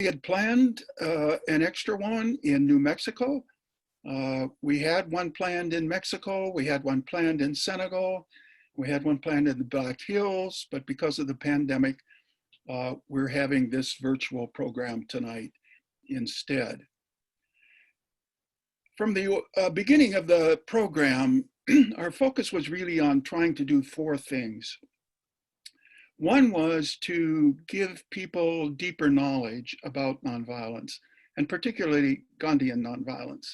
had planned an extra one in New Mexico. We had one planned in Mexico. We had one planned in Senegal. We had one planned in the Black Hills, but because of the pandemic, we're having this virtual program tonight instead. From the beginning of the program, our focus was really on trying to do four things. One was to give people deeper knowledge about nonviolence, and particularly Gandhian nonviolence.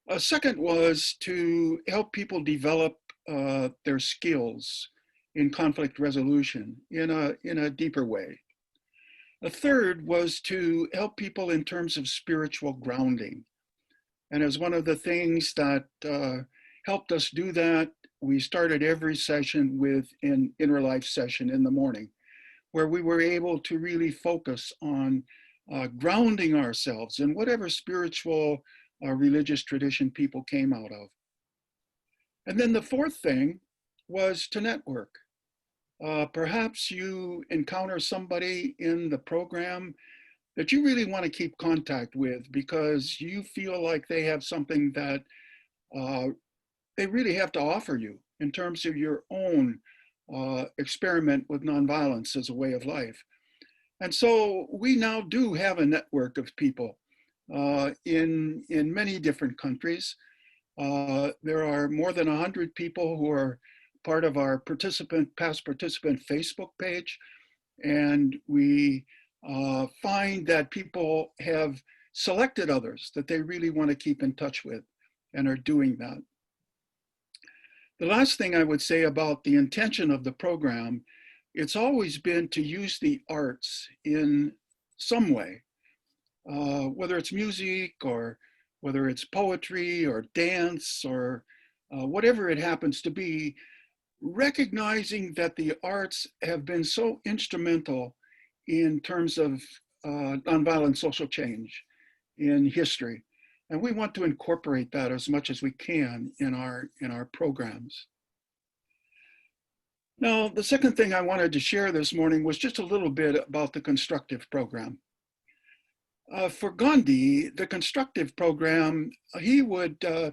A second was to help people develop their skills in conflict resolution in a deeper way. A third was to help people in terms of spiritual grounding. And as one of the things that helped us do that, we started every session with an inner life session in the morning, where we were able to really focus on grounding ourselves in whatever spiritual or religious tradition people came out of. And then the fourth thing was to network. Perhaps you encounter somebody in the program that you really want to keep contact with because you feel like they have something that they really have to offer you in terms of your own experiment with nonviolence as a way of life. And so we now do have a network of people in many different countries. There are more than 100 people who are part of our past participant Facebook page. And we find that people have selected others that they really want to keep in touch with and are doing that. The last thing I would say about the intention of the program, it's always been to use the arts in some way, whether it's music or whether it's poetry or dance or whatever it happens to be, recognizing that the arts have been so instrumental in terms of nonviolent social change in history. And we want to incorporate that as much as we can in our programs. Now, the second thing I wanted to share this morning was just a little bit about the constructive program. For Gandhi, the constructive program, he would go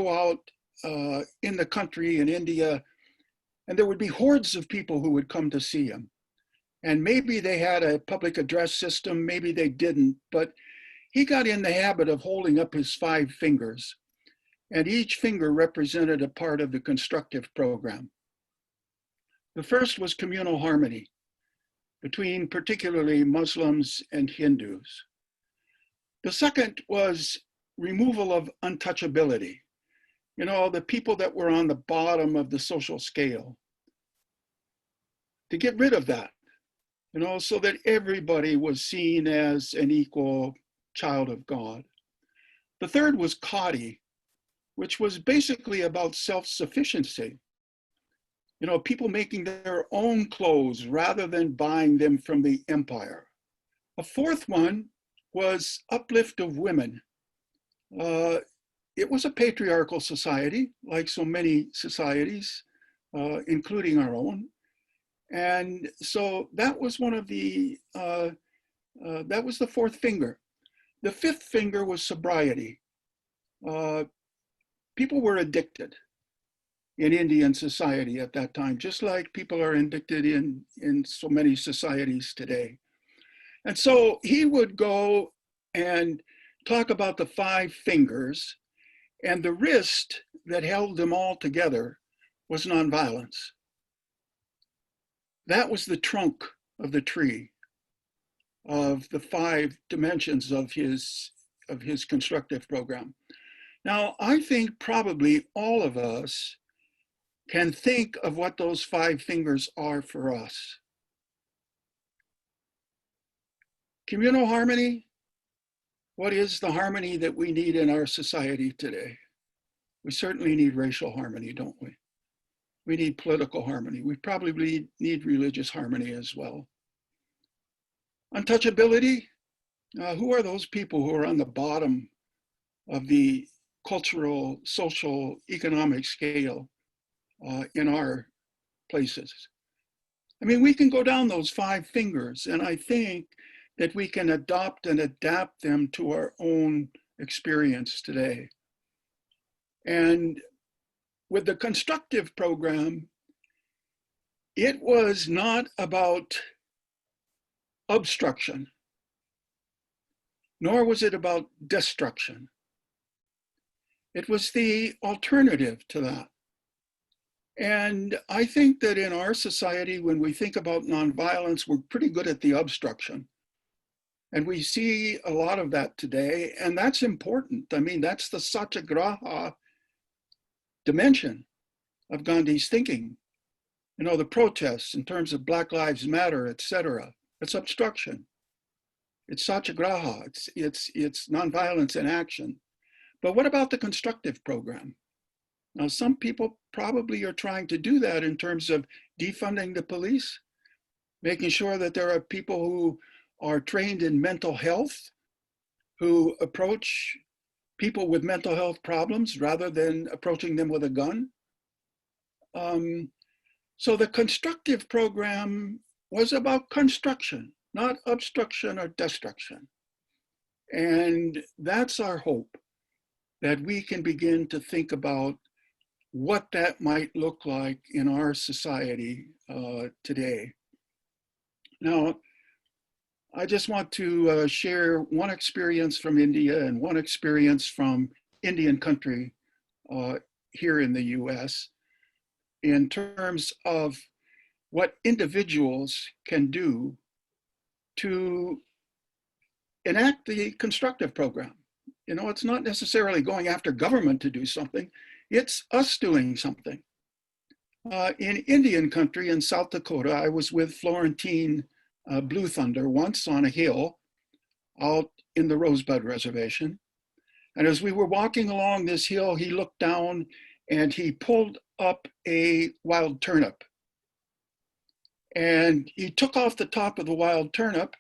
out in the country in India, and there would be hordes of people who would come to see him. And maybe they had a public address system, maybe they didn't, but he got in the habit of holding up his 5 fingers, and each finger represented a part of the constructive program. The first was communal harmony between particularly Muslims and Hindus. The second was removal of untouchability. You know, the people that were on the bottom of the social scale, to get rid of that, you know, so that everybody was seen as an equal child of God. The third was Khadi, which was basically about self-sufficiency. You know, people making their own clothes rather than buying them from the empire. A fourth one was uplift of women. It was a patriarchal society, like so many societies, including our own. And so that was one of the, that was the fourth finger. The fifth finger was sobriety. People were addicted in Indian society at that time, just like people are addicted in so many societies today. And so he would go and talk about the 5 fingers, and the wrist that held them all together was nonviolence. That was the trunk of the tree of the 5 dimensions of his constructive program. Now, I think probably all of us can think of what those 5 fingers are for us. Communal harmony. What is the harmony that we need in our society today? We certainly need racial harmony, don't we? We need political harmony. We probably need religious harmony as well. Untouchability. Who are those people who are on the bottom of the cultural, social, economic scale in our places? I mean, we can go down those 5 fingers, and I think that we can adopt and adapt them to our own experience today. And with the constructive program, it was not about obstruction, nor was it about destruction. It was the alternative to that. And I think that in our society, when we think about nonviolence, we're pretty good at the obstruction. And we see a lot of that today, and that's important. I mean, that's the satyagraha dimension of Gandhi's thinking. You know, the protests in terms of Black Lives Matter, et cetera. It's obstruction. It's satyagraha. It's nonviolence in action. But what about the constructive program? Now, some people probably are trying to do that in terms of defunding the police, making sure that there are people who are trained in mental health, who approach people with mental health problems rather than approaching them with a gun. So the constructive program was about construction, not obstruction or destruction. And that's our hope, that we can begin to think about what that might look like in our society today. Now, I just want to share one experience from India and one experience from Indian country here in the US in terms of what individuals can do to enact the constructive program. You know, it's not necessarily going after government to do something, it's us doing something. In Indian country in South Dakota, I was with Florentine Blue Thunder once on a hill out in the Rosebud Reservation. And as we were walking along this hill, he looked down and he pulled up a wild turnip. And he took off the top of the wild turnip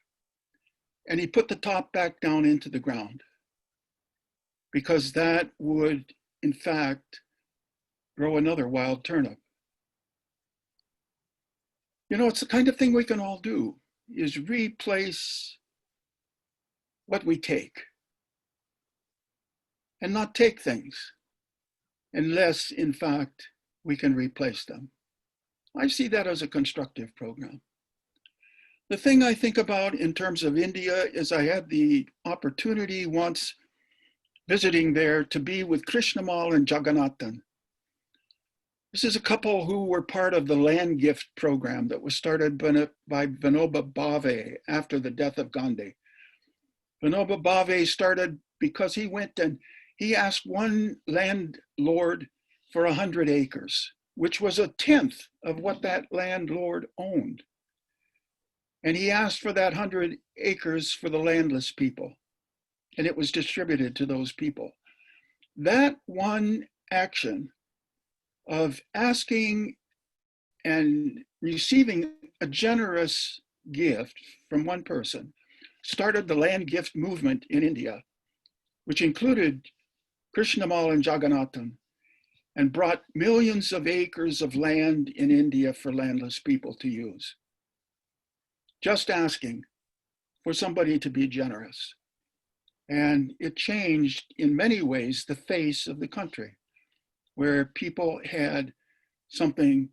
and he put the top back down into the ground, because that would, in fact, grow another wild turnip. You know, it's the kind of thing we can all do, is replace what we take and not take things unless, in fact, we can replace them. I see that as a constructive program. The thing I think about in terms of India is I had the opportunity once visiting there to be with Krishnamal and Jagannathan. This is a couple who were part of the land gift program that was started by Vinoba Bhave after the death of Gandhi. Vinoba Bhave started because he went and he asked one landlord for 100 acres, which was a tenth of what that landlord owned. And he asked for that 100 acres for the landless people, and it was distributed to those people. That one action of asking and receiving a generous gift from one person started the land gift movement in India, which included Krishnamal and Jagannathan, and brought millions of acres of land in India for landless people to use. Just asking for somebody to be generous. And it changed in many ways the face of the country, where people had something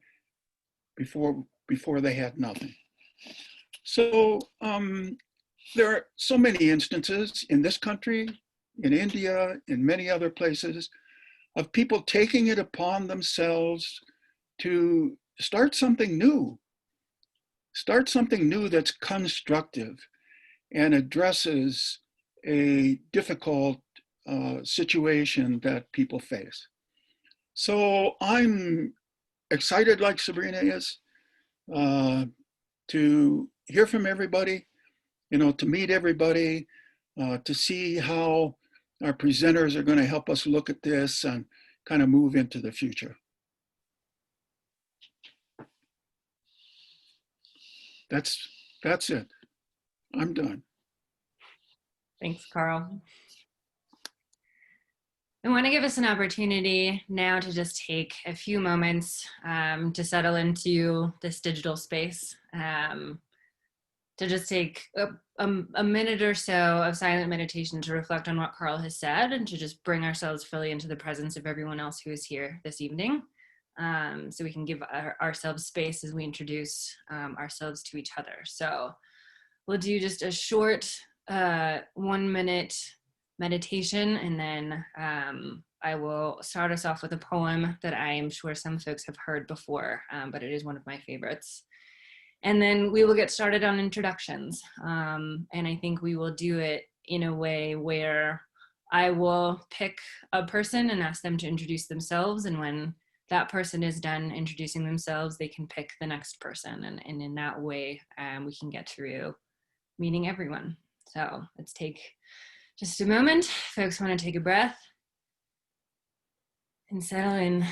before they had nothing. So there are so many instances in this country, in India, in many other places, of people taking it upon themselves to start something new that's constructive and addresses a difficult situation that people face. So I'm excited, like Sabrina is, to hear from everybody, you know, to meet everybody, to see how our presenters are going to help us look at this and kind of move into the future. That's it. I'm done. Thanks, Carl. I want to give us an opportunity now to just take a few moments to settle into this digital space, to to just take a minute or so of silent meditation to reflect on what Carl has said and to just bring ourselves fully into the presence of everyone else who is here this evening. So we can give ourselves space as we introduce ourselves to each other. So we'll do just a short 1 minute meditation, and then I will start us off with a poem that I am sure some folks have heard before, but it is one of my favorites. And then we will get started on introductions. And I think we will do it in a way where I will pick a person and ask them to introduce themselves. And when that person is done introducing themselves, they can pick the next person. And in that way, we can get through meeting everyone. So let's take just a moment. Folks want to take a breath and settle in.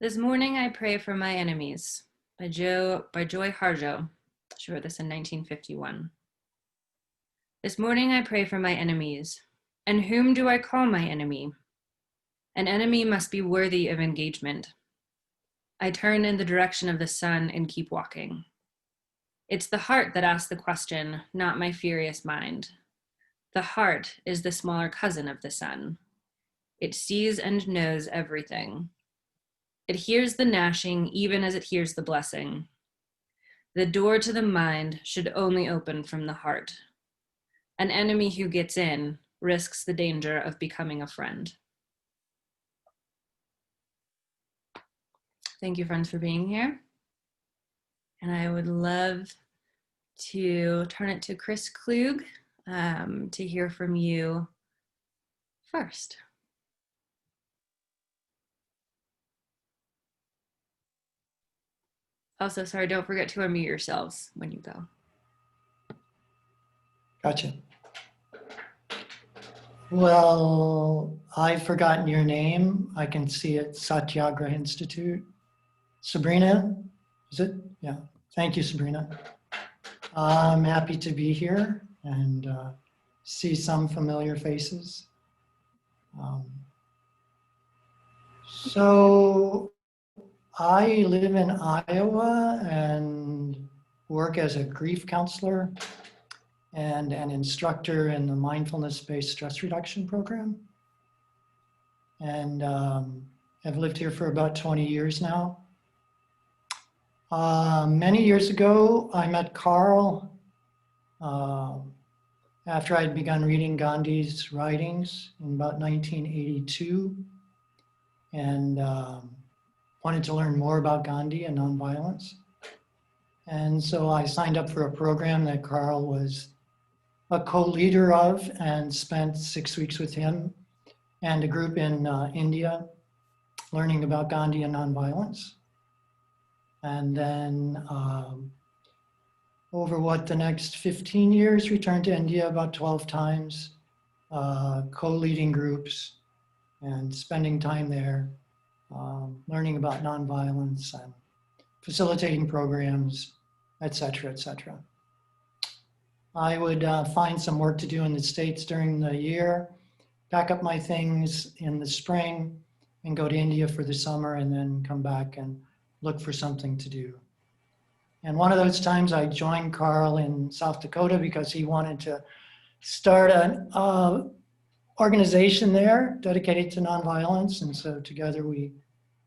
This morning I pray for my enemies by Joy Harjo. She wrote this in 1951. This morning I pray for my enemies. And whom do I call my enemy? An enemy must be worthy of engagement. I turn in the direction of the sun and keep walking. It's the heart that asks the question, not my furious mind. The heart is the smaller cousin of the sun. It sees and knows everything. It hears the gnashing even as it hears the blessing. The door to the mind should only open from the heart. An enemy who gets in risks the danger of becoming a friend. Thank you, friends, for being here. And I would love to turn it to Chris Klug to hear from you first. Also, sorry, don't forget to unmute yourselves when you go. Gotcha. Well, I've forgotten your name. I can see it, Satyagraha Institute. Sabrina, is it? Yeah. Thank you, Sabrina. I'm happy to be here and see some familiar faces. So I live in Iowa and work as a grief counselor and an instructor in the mindfulness-based stress reduction program. And I've lived here for about 20 years now. Many years ago, I met Carl after I'd begun reading Gandhi's writings in about 1982 and wanted to learn more about Gandhi and nonviolence. And so I signed up for a program that Carl was a co-leader of and spent 6 weeks with him and a group in India learning about Gandhi and nonviolence. And then over the next 15 years, returned to India about 12 times, co-leading groups and spending time there, learning about nonviolence and facilitating programs, et cetera, et cetera. I would find some work to do in the States during the year, pack up my things in the spring and go to India for the summer and then come back and look for something to do. And one of those times I joined Carl in South Dakota because he wanted to start an organization there dedicated to nonviolence. And so together we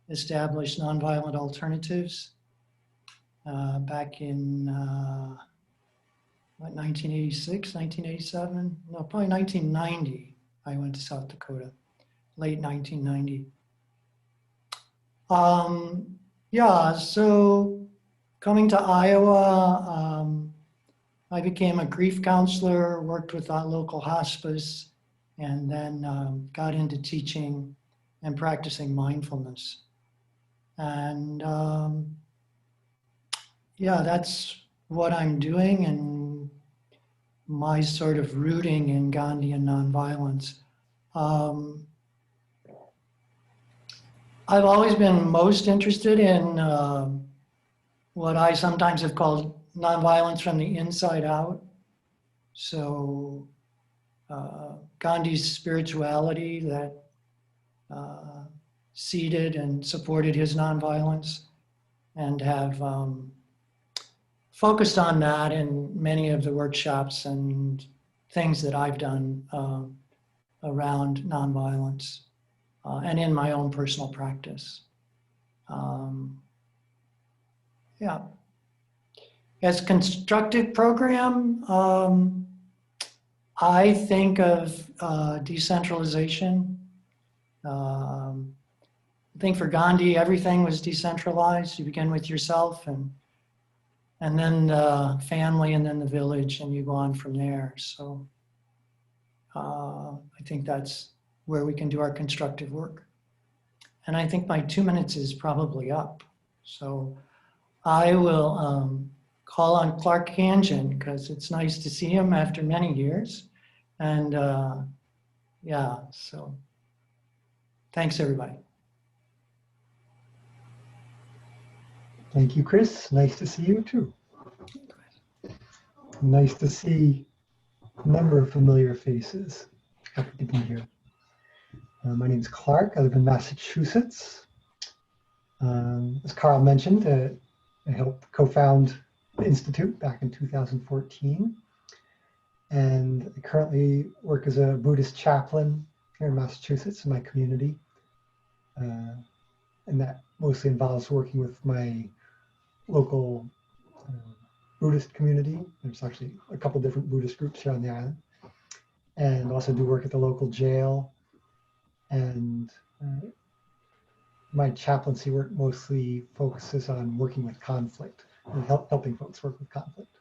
established Nonviolent Alternatives. back in, 1986, 1987? No, probably 1990. I went to South Dakota, late 1990. Yeah, so coming to Iowa, I became a grief counselor, worked with our local hospice, and then got into teaching and practicing mindfulness. And yeah, that's what I'm doing, and my sort of rooting in Gandhian nonviolence. I've always been most interested in what I sometimes have called nonviolence from the inside out. So Gandhi's spirituality that seeded and supported his nonviolence, and have focused on that in many of the workshops and things that I've done around nonviolence and in my own personal practice. Yeah. As constructive program, I think of decentralization. I think for Gandhi, everything was decentralized. You begin with yourself, and then the family, and then the village, and you go on from there. So I think that's where we can do our constructive work. And I think my 2 minutes is probably up. So I will call on Clark Hangen, because it's nice to see him after many years. And yeah, so thanks everybody. Thank you, Chris. Nice to see you too. Nice to see a number of familiar faces. Happy to be here. My name is Clark. I live in Massachusetts. As Carl mentioned, I helped co-found the Institute back in 2014. And I currently work as a Buddhist chaplain here in Massachusetts in my community. And that mostly involves working with my local Buddhist community. There's actually a couple different Buddhist groups here on the island. And also do work at the local jail. And my chaplaincy work mostly focuses on working with conflict and helping folks work with conflict.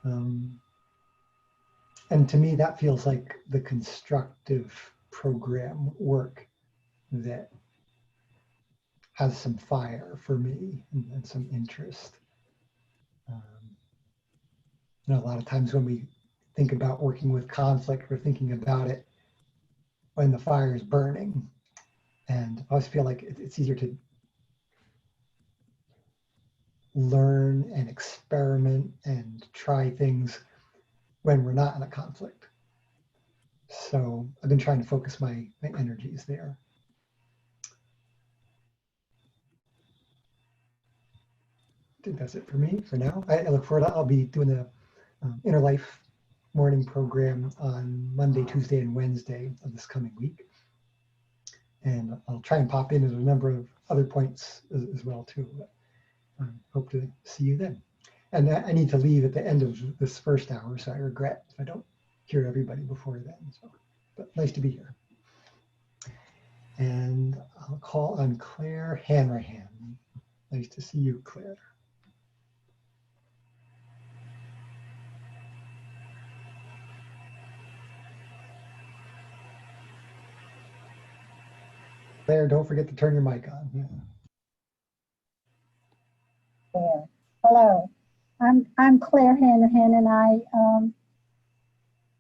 And to me, that feels like the constructive program work that has some fire for me and some interest. You know, a lot of times when we think about working with conflict, we're thinking about it when the fire is burning. And I always feel like it's easier to learn and experiment and try things when we're not in a conflict. So I've been trying to focus my energies there. I think that's it for me for now. I look forward to, I'll be doing the Inner Life morning program on Monday, Tuesday, and Wednesday of this coming week. And I'll try and pop in at a number of other points as well too. But hope to see you then. And I need to leave at the end of this first hour, so I regret if I don't hear everybody before then. So, but nice to be here. And I'll call on Claire Hanrahan. Nice to see you, Claire. Claire, don't forget to turn your mic on. Yeah. There. Hello, I'm Claire Hanrahan, and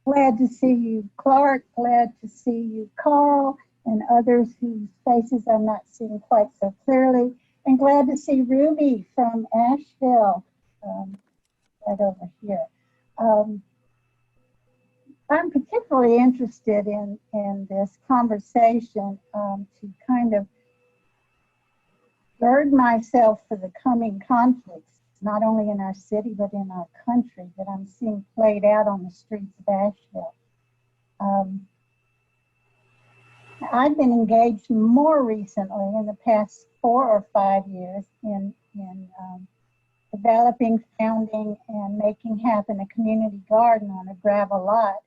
glad to see you, Clark. Glad to see you, Carl, and others whose faces I'm not seeing quite so clearly. And glad to see Ruby from Asheville, right over here. I'm particularly interested in this conversation to kind of gird myself for the coming conflicts, not only in our city, but in our country, that I'm seeing played out on the streets of Asheville. I've been engaged more recently in the past 4 or 5 years in developing, founding, and making happen a community garden on a gravel lot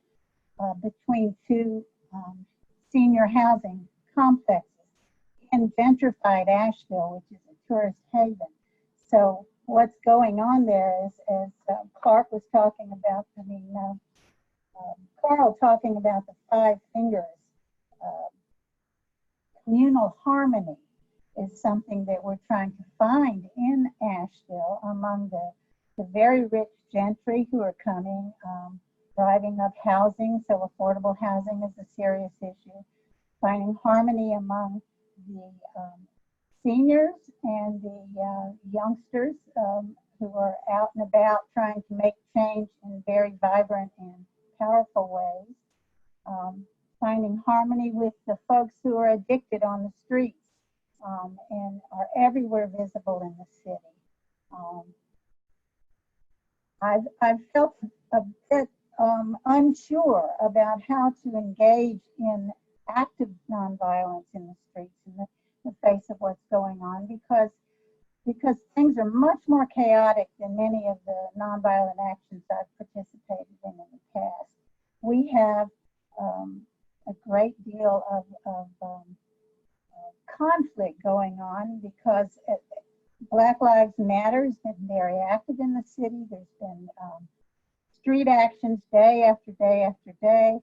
between two senior housing complexes in gentrified Asheville, which is a tourist haven. So what's going on there is, as Clark was talking about, Carl talking about the 5 fingers, communal harmony is something that we're trying to find in Asheville among the very rich gentry who are coming, driving up housing, so affordable housing is a serious issue, finding harmony among the seniors and the youngsters who are out and about trying to make change in very vibrant and powerful ways, finding harmony with the folks who are addicted on the streets and are everywhere visible in the city. I've felt a bit unsure about how to engage in active nonviolence in the streets in the face of what's going on, because things are much more chaotic than many of the nonviolent actions I've participated in the past. We have a great deal of conflict going on because Black Lives Matter has been very active in the city. There's been street actions day after day after day.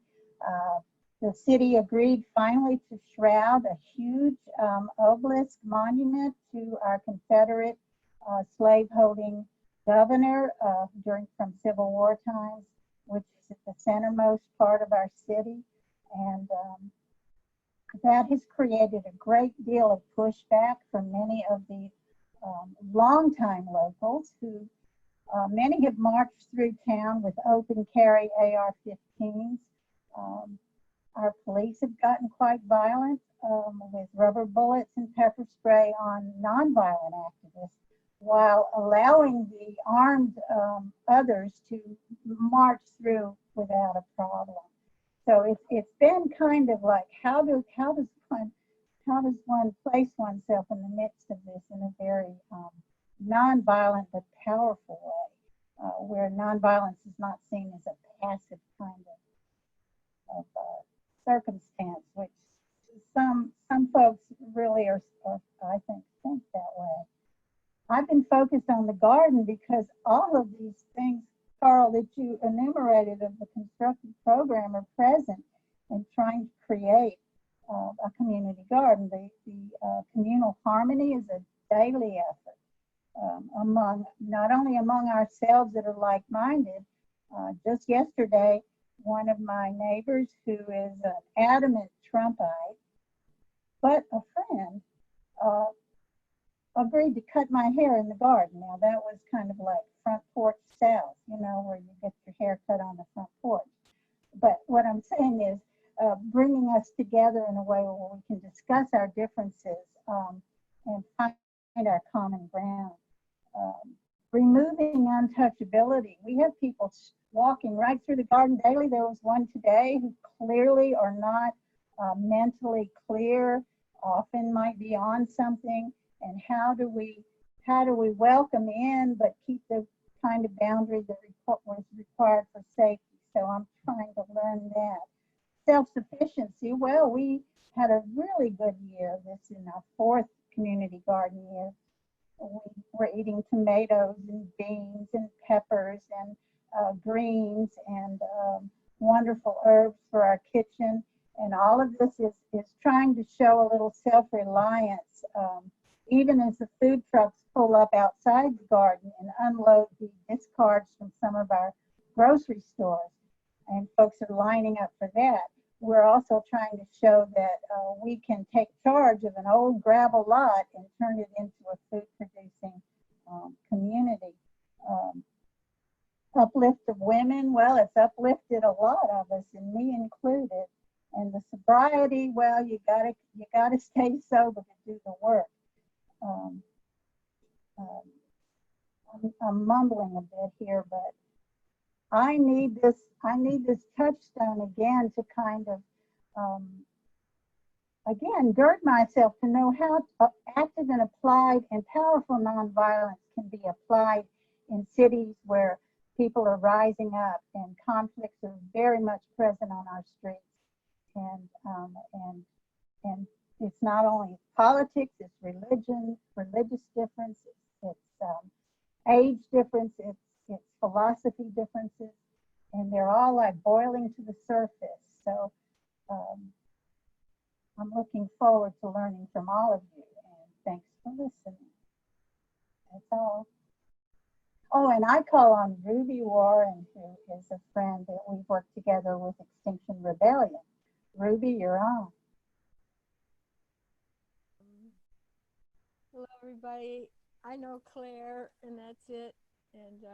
The city agreed finally to shroud a huge obelisk monument to our Confederate slave-holding governor from Civil War times, which is at the centermost part of our city. And that has created a great deal of pushback from many of the longtime locals who, many have marched through town with open carry AR-15s. Our police have gotten quite violent with rubber bullets and pepper spray on nonviolent activists, while allowing the armed others to march through without a problem. So it's been kind of like, how does one place oneself in the midst of this in a very nonviolent but powerful way, where nonviolence is not seen as a passive kind of circumstance, which some folks really are I think that way. I've been focused on the garden because all of these things, Carl, that you enumerated of the constructive program are present in trying to create a community garden. The communal harmony is a daily effort not only among ourselves that are like-minded. Just yesterday, one of my neighbors who is an adamant Trumpite, but a friend, agreed to cut my hair in the garden. Now that was kind of like front porch south, where you get your hair cut on the front porch. But what I'm saying is bringing us together in a way where we can discuss our differences and find our common ground. Removing untouchability. We have people walking right through the garden daily. There was one today who clearly are not mentally clear, often might be on something. And how do we welcome in but keep the kind of boundary that was required for safety? So I'm trying to learn that. Self-sufficiency. Well, we had a really good year. This is our 4th community garden year. We were eating tomatoes and beans and peppers and greens and wonderful herbs for our kitchen. And all of this is trying to show a little self-reliance, even as the food trucks pull up outside the garden and unload the discards from some of our grocery stores. And folks are lining up for that. We're also trying to show that we can take charge of an old gravel lot and turn it into a food-producing community. Uplift of women, well, it's uplifted a lot of us, and me included. And the sobriety, well, you gotta stay sober to do the work. I'm mumbling a bit here, but I need this touchstone again to kind of again, gird myself to know how active and applied and powerful nonviolence can be applied in cities where people are rising up and conflicts are very much present on our streets. And it's not only politics, it's religion, religious differences, it's age difference, it's philosophy differences, and they're all like boiling to the surface. So I'm looking forward to learning from all of you, and thanks for listening. That's all. Oh, and I call on Ruby Warren, who is a friend that we've worked together with Extinction Rebellion. Ruby, you're on. Hello, everybody. I know Claire, and that's it. And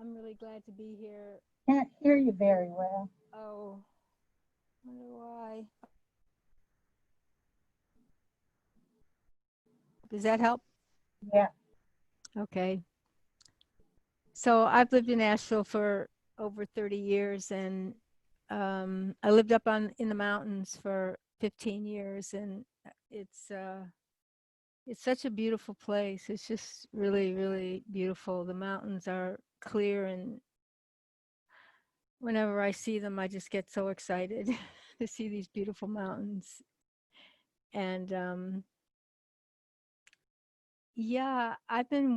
I'm really glad to be here. Can't hear you very well. Oh, I wonder why. Does that help? Yeah. Okay. So I've lived in Asheville for over 30 years, and I lived up in the mountains for 15 years, and it's such a beautiful place. It's just really, really beautiful. The mountains are clear, and whenever I see them, I just get so excited to see these beautiful mountains. And yeah, I've been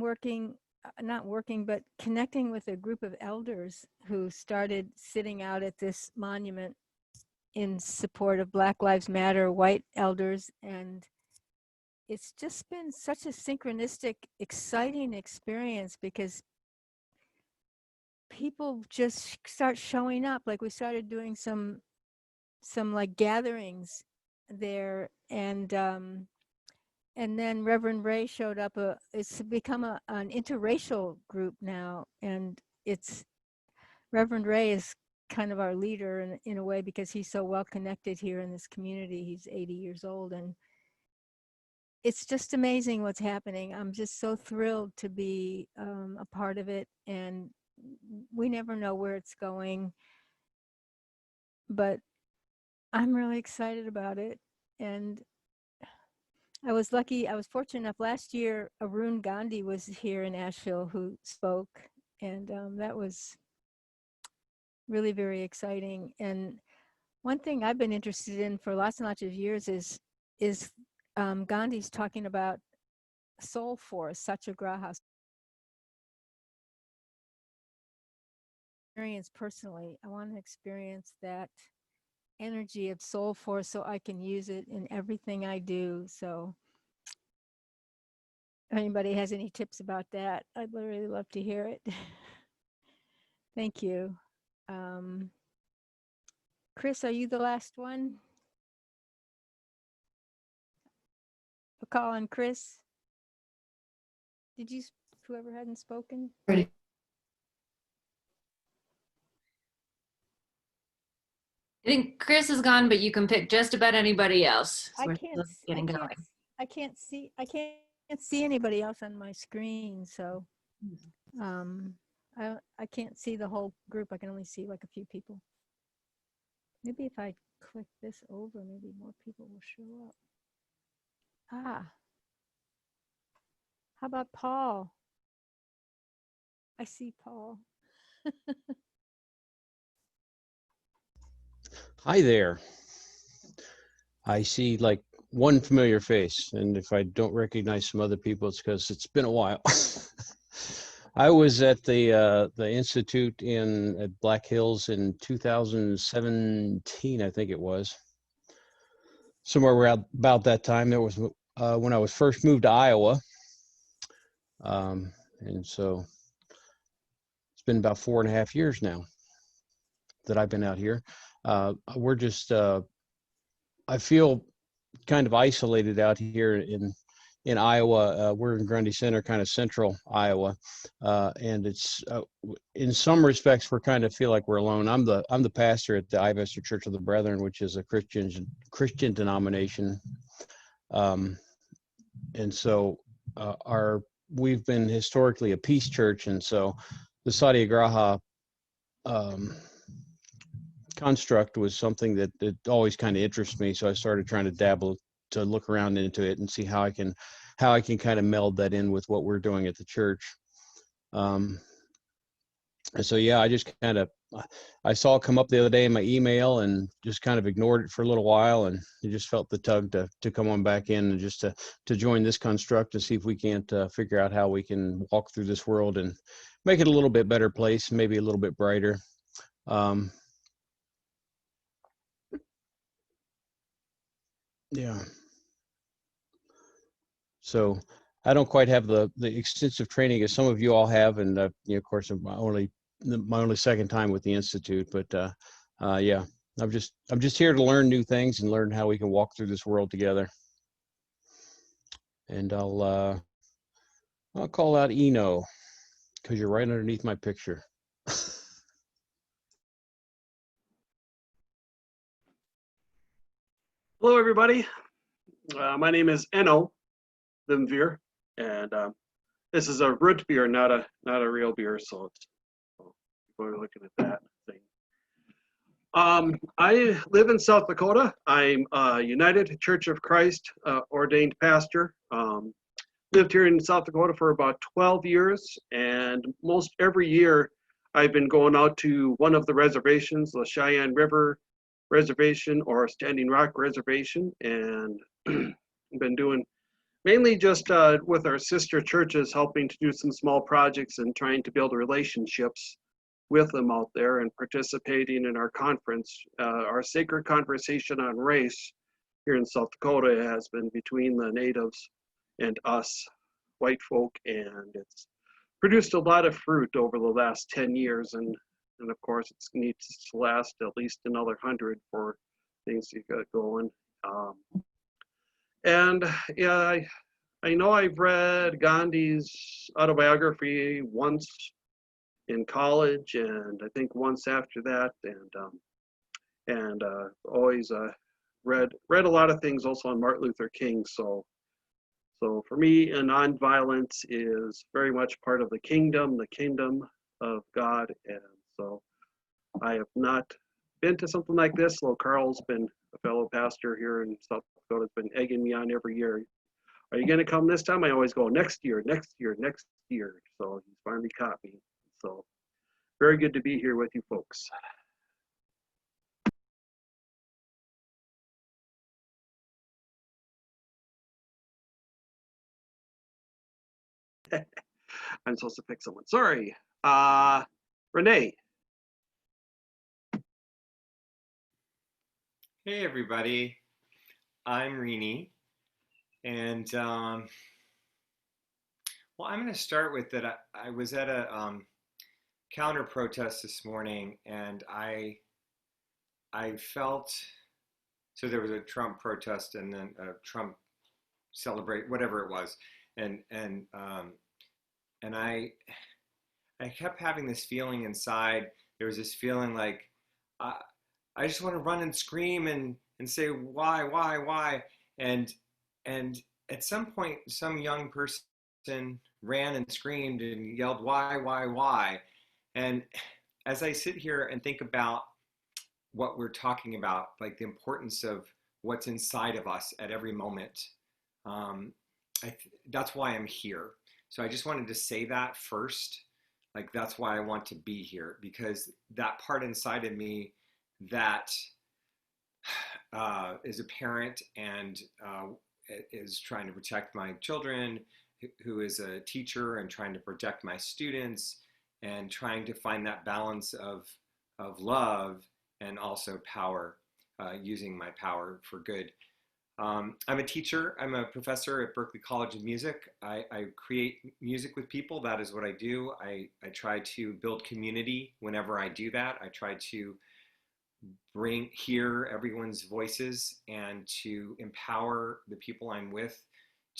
not working, but connecting with a group of elders who started sitting out at this monument in support of Black Lives Matter, white elders. And it's just been such a synchronistic, exciting experience because people just start showing up. Like we started doing some like gatherings there, and then Reverend Ray showed up. It's become an interracial group now, and it's Reverend Ray is kind of our leader in a way because he's so well connected here in this community. He's 80 years old, and it's just amazing what's happening. I'm just so thrilled to be a part of it, and we never know where it's going, but I'm really excited about it. And I was fortunate enough. Last year, Arun Gandhi was here in Asheville who spoke, and that was really very exciting. And one thing I've been interested in for lots and lots of years is Gandhi's talking about soul force, satyagraha. Experience personally, I want to experience that energy of soul force so I can use it in everything I do. So if anybody has any tips about that, I'd really love to hear it. Thank you. Chris, are you the last one? I'll call on Chris. Did you, whoever hadn't spoken? Ready. I think Chris is gone, but you can pick just about anybody else. So I we're can't, still getting going. I can't see anybody else on my screen. So I can't see the whole group. I can only see like a few people. Maybe if I click this over, maybe more people will show up. Ah, how about Paul? I see Paul. Hi there. I see like one familiar face, and if I don't recognize some other people, it's because it's been a while. I was at the Institute at Black Hills in 2017, I think it was. Somewhere around about that time. That was when I was first moved to Iowa. And so it's been about 4.5 years now that I've been out here. We're just, I feel kind of isolated out here in Iowa. We're in Grundy Center, kind of central Iowa. And it's, in some respects, we're kind of feel like we're alone. I'm the pastor at the Ivester Church of the Brethren, which is a Christian denomination. And so we've been historically a peace church. And so the Satyagraha construct was something that always kind of interests me. So I started trying to dabble, to look around into it and see how I can kind of meld that in with what we're doing at the church. And so, yeah, I just kind of, I saw it come up the other day in my email and just kind of ignored it for a little while. And you just felt the tug to come on back in and just to join this construct to see if we can't figure out how we can walk through this world and make it a little bit better place, maybe a little bit brighter. Yeah. So I don't quite have the extensive training as some of you all have. And, of course, my only second time with the Institute, but yeah, I'm just here to learn new things and learn how we can walk through this world together. And I'll call out Eno because you're right underneath my picture. Hello, everybody. My name is Enno Limveer, and this is a root beer, not a real beer. So it's we're looking at that thing. I live in South Dakota. I'm a United Church of Christ ordained pastor. Lived here in South Dakota for about 12 years, and most every year I've been going out to one of the reservations, the Cheyenne River Reservation or Standing Rock Reservation, and been doing mainly just with our sister churches, helping to do some small projects and trying to build relationships with them out there and participating in our conference. Our Sacred Conversation on Race here in South Dakota has been between the natives and us white folk, and it's produced a lot of fruit over the last 10 years, and of course it needs to last at least another 100 for things to get going. And yeah, I know I've read Gandhi's autobiography once in college, and I think once after that, and always read a lot of things also on Martin Luther King. So for me, nonviolence is very much part of the kingdom of God. And so I have not been to something like this. So Carl's been a fellow pastor here in South Dakota, has been egging me on every year. Are you going to come this time? I always go next year, next year, next year. So he's finally caught me. So very good to be here with you folks. I'm supposed to pick someone. Sorry. Renee. Hey, everybody. I'm Rini. And, well, I'm going to start with that. I was at a counter protest this morning, and I felt, so there was a Trump protest and then a Trump celebrate, whatever it was. And I kept having this feeling inside. There was this feeling like, I just want to run and scream and say, why? And at some point, some young person ran and screamed and yelled, why? And as I sit here and think about what we're talking about, like the importance of what's inside of us at every moment, that's why I'm here. So I just wanted to say that first. Like, that's why I want to be here, because that part inside of me that is a parent and is trying to protect my children, who is a teacher and trying to protect my students, and trying to find that balance of love and also power, using my power for good. I'm a teacher. I'm a professor at Berklee College of Music. I create music with people. That is what I do. I try to build community whenever I do that. I try to hear everyone's voices and to empower the people I'm with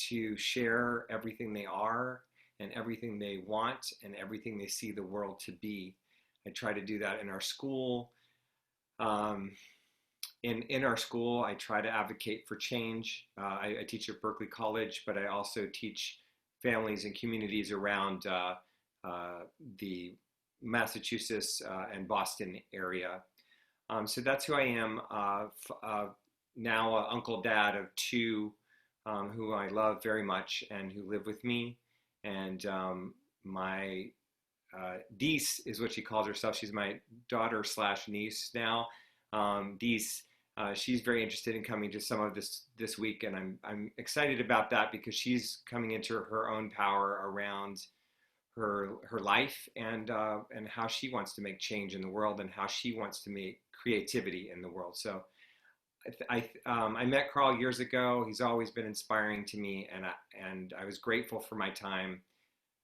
to share everything they are and everything they want and everything they see the world to be. I try to do that in our school. In our school, I try to advocate for change. I teach at Berklee College, but I also teach families and communities around the Massachusetts and Boston area. So that's who I am. Now uncle dad of two who I love very much and who live with me. And my Deese is what she calls herself. She's my daughter / niece now. Deese, she's very interested in coming to some of this week, and I'm excited about that because she's coming into her own power around her life and how she wants to make change in the world and how she wants to make creativity in the world. So I met Carl years ago. He's always been inspiring to me, and I was grateful for my time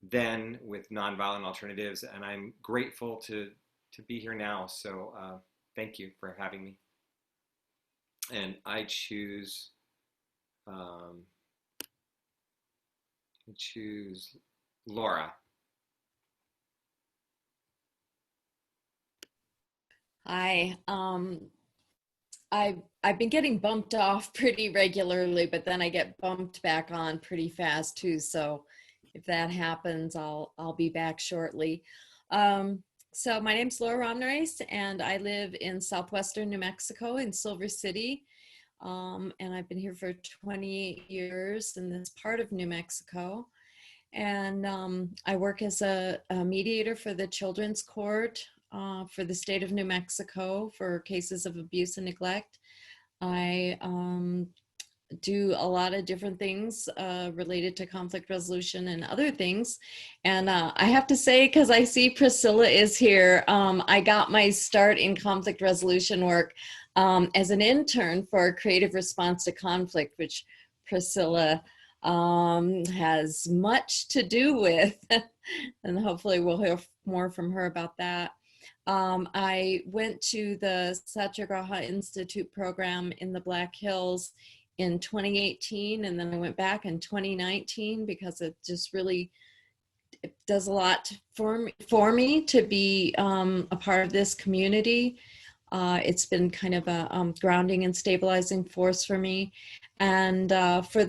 then with Nonviolent Alternatives, and I'm grateful to be here now. So thank you for having me. And I choose Laura. Hi. I've been getting bumped off pretty regularly, but then I get bumped back on pretty fast too. So if that happens, I'll be back shortly. So my name's Laura Ramnareis, and I live in southwestern New Mexico in Silver City. And I've been here for 28 years in this part of New Mexico. And I work as a mediator for the Children's Court for the state of New Mexico for cases of abuse and neglect. I do a lot of different things related to conflict resolution and other things. And I have to say, because I see Priscilla is here, I got my start in conflict resolution work as an intern for Creative Response to Conflict, which Priscilla has much to do with. And hopefully we'll hear more from her about that. I went to the Satyagraha Institute program in the Black Hills in 2018, and then I went back in 2019 because it just really does a lot for me to be a part of this community. It's been kind of a grounding and stabilizing force for me. And for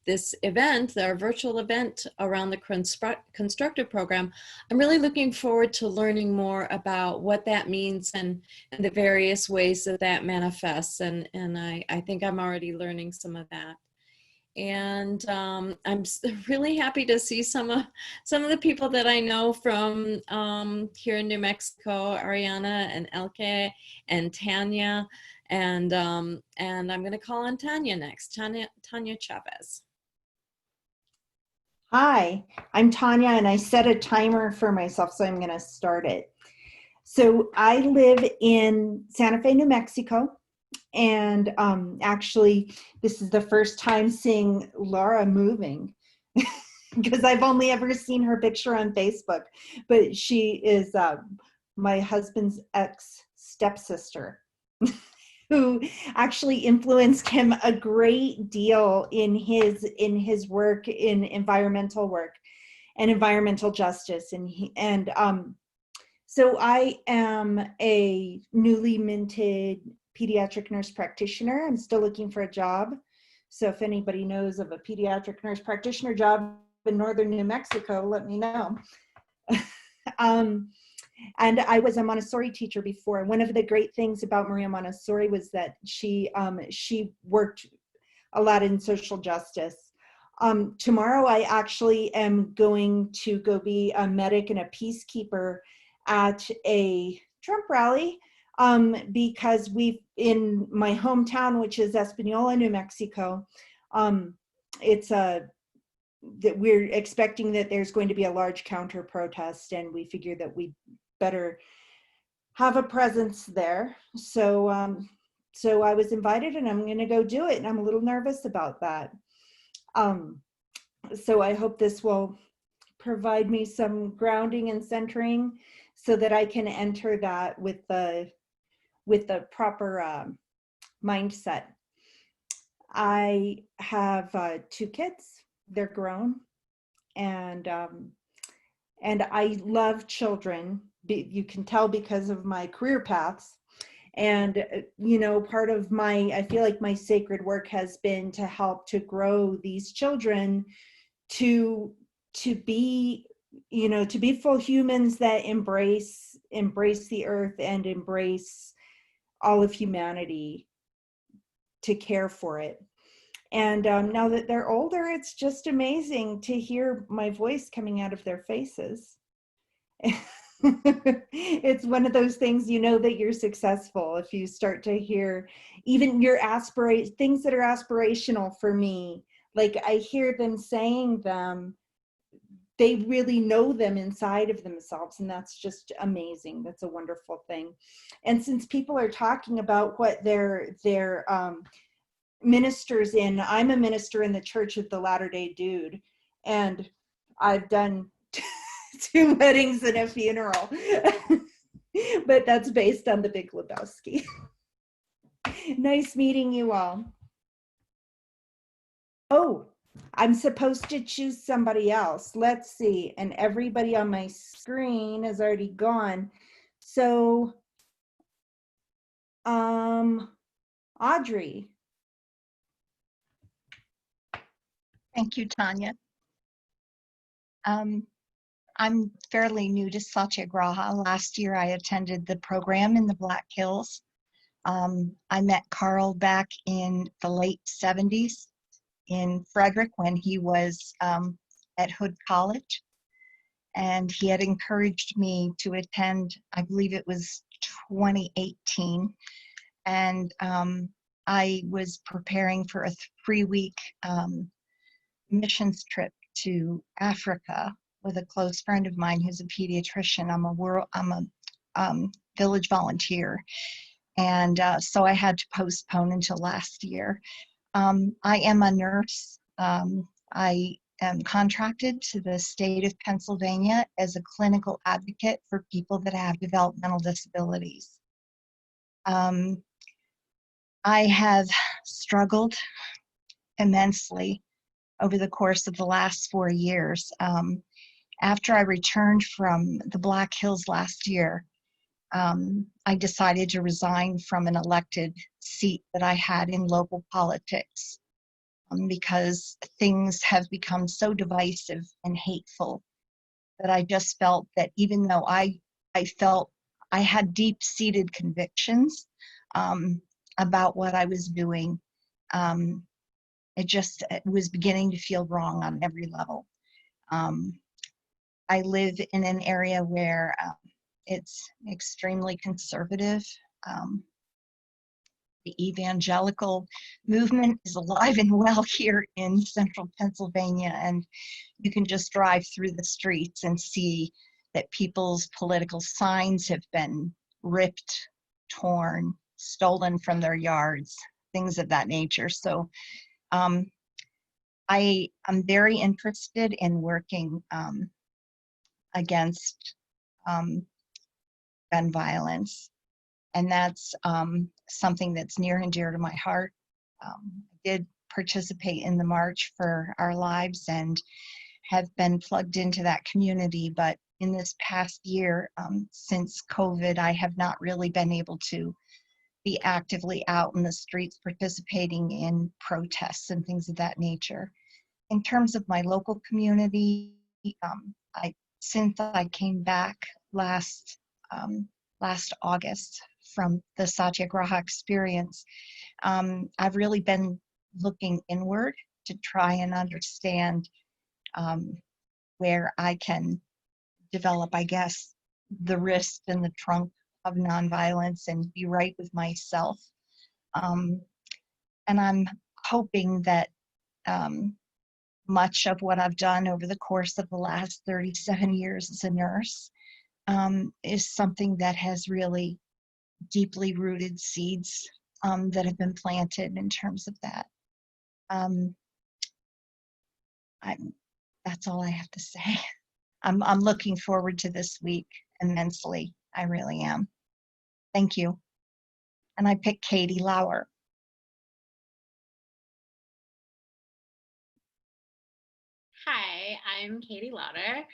this event, our virtual event around the Constructive program, I'm really looking forward to learning more about what that means and the various ways that manifests. And I think I'm already learning some of that. And I'm really happy to see some of the people that I know from here in New Mexico, Ariana and Elke and Tanya. And I'm going to call on Tanya next. Tanya Chavez. Hi, I'm Tanya, and I set a timer for myself, so I'm going to start it. So I live in Santa Fe, New Mexico, and actually, this is the first time seeing Laura moving because I've only ever seen her picture on Facebook, but she is my husband's ex-stepsister. Who actually influenced him a great deal in his work in environmental work and environmental justice. So I am a newly minted pediatric nurse practitioner. I'm still looking for a job. So if anybody knows of a pediatric nurse practitioner job in northern New Mexico, let me know. And I was a Montessori teacher before. One of the great things about Maria Montessori was that she worked a lot in social justice. Tomorrow I actually am going to go be a medic and a peacekeeper at a Trump rally because in my hometown, which is Espanola, New Mexico, that we're expecting that there's going to be a large counter protest, and we figured that we better have a presence there. So so I was invited, and I'm going to go do it, and I'm a little nervous about that. So I hope this will provide me some grounding and centering so that I can enter that with the proper mindset. I have 2 kids. They're grown, and I love children. You can tell because of my career paths. And, part of I feel like my sacred work has been to help to grow these children to be, to be full humans that embrace embrace the earth and embrace all of humanity, to care for it. And now that they're older, it's just amazing to hear my voice coming out of their faces. It's one of those things, you know, that you're successful if you start to hear even your things that are aspirational for me. Like I hear them saying them, they really know them inside of themselves, and that's just amazing. That's a wonderful thing. And since people are talking about what their ministers in, I'm a minister in the Church of the Latter-day Dude, and I've done 2 weddings and a funeral. But that's based on the Big Lebowski. Nice meeting you all. Oh, I'm supposed to choose somebody else. Let's see. And everybody on my screen is already gone. So, Audrey. Thank you, Tanya. I'm fairly new to Satyagraha. Last year, I attended the program in the Black Hills. I met Carl back in the late 70s in Frederick when he was at Hood College. And he had encouraged me to attend, I believe it was 2018. And I was preparing for a 3-week missions trip to Africa with a close friend of mine who's a pediatrician. I'm a village volunteer, and so I had to postpone until last year. I am a nurse. I am contracted to the state of Pennsylvania as a clinical advocate for people that have developmental disabilities. I have struggled immensely over the course of the last 4 years. After I returned from the Black Hills last year, I decided to resign from an elected seat that I had in local politics because things have become so divisive and hateful that I just felt that even though I felt I had deep-seated convictions about what I was doing, it was beginning to feel wrong on every level. I live in an area where it's extremely conservative. The evangelical movement is alive and well here in central Pennsylvania, and you can just drive through the streets and see that people's political signs have been ripped, torn, stolen from their yards, things of that nature. So I am very interested in working against gun violence, and that's something that's near and dear to my heart. I did participate in the March for Our Lives and have been plugged into that community, but in this past year, since COVID, I have not really been able to be actively out in the streets participating in protests and things of that nature. In terms of my local community, since I came back last August from the Satyagraha experience, I've really been looking inward to try and understand where I can develop, I guess, the wrist and the trunk of nonviolence and be right with myself. And I'm hoping that much of what I've done over the course of the last 37 years as a nurse is something that has really deeply rooted seeds that have been planted in terms of that. That's all I have to say. I'm looking forward to this week immensely. I really am. Thank you. And I picked Katie Lauer. Hi, I'm Katie Lauder,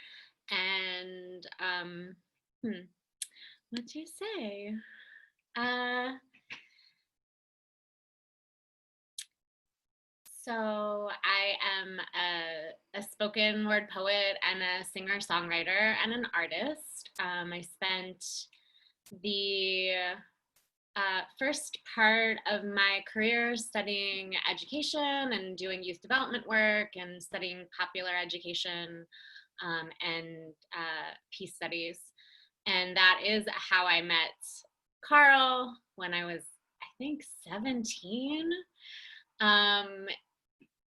and what do you say? So I am a spoken word poet and a singer-songwriter and an artist. I spent the first part of my career studying education and doing youth development work and studying popular education and peace studies. And that is how I met Carl when I was, I think, 17.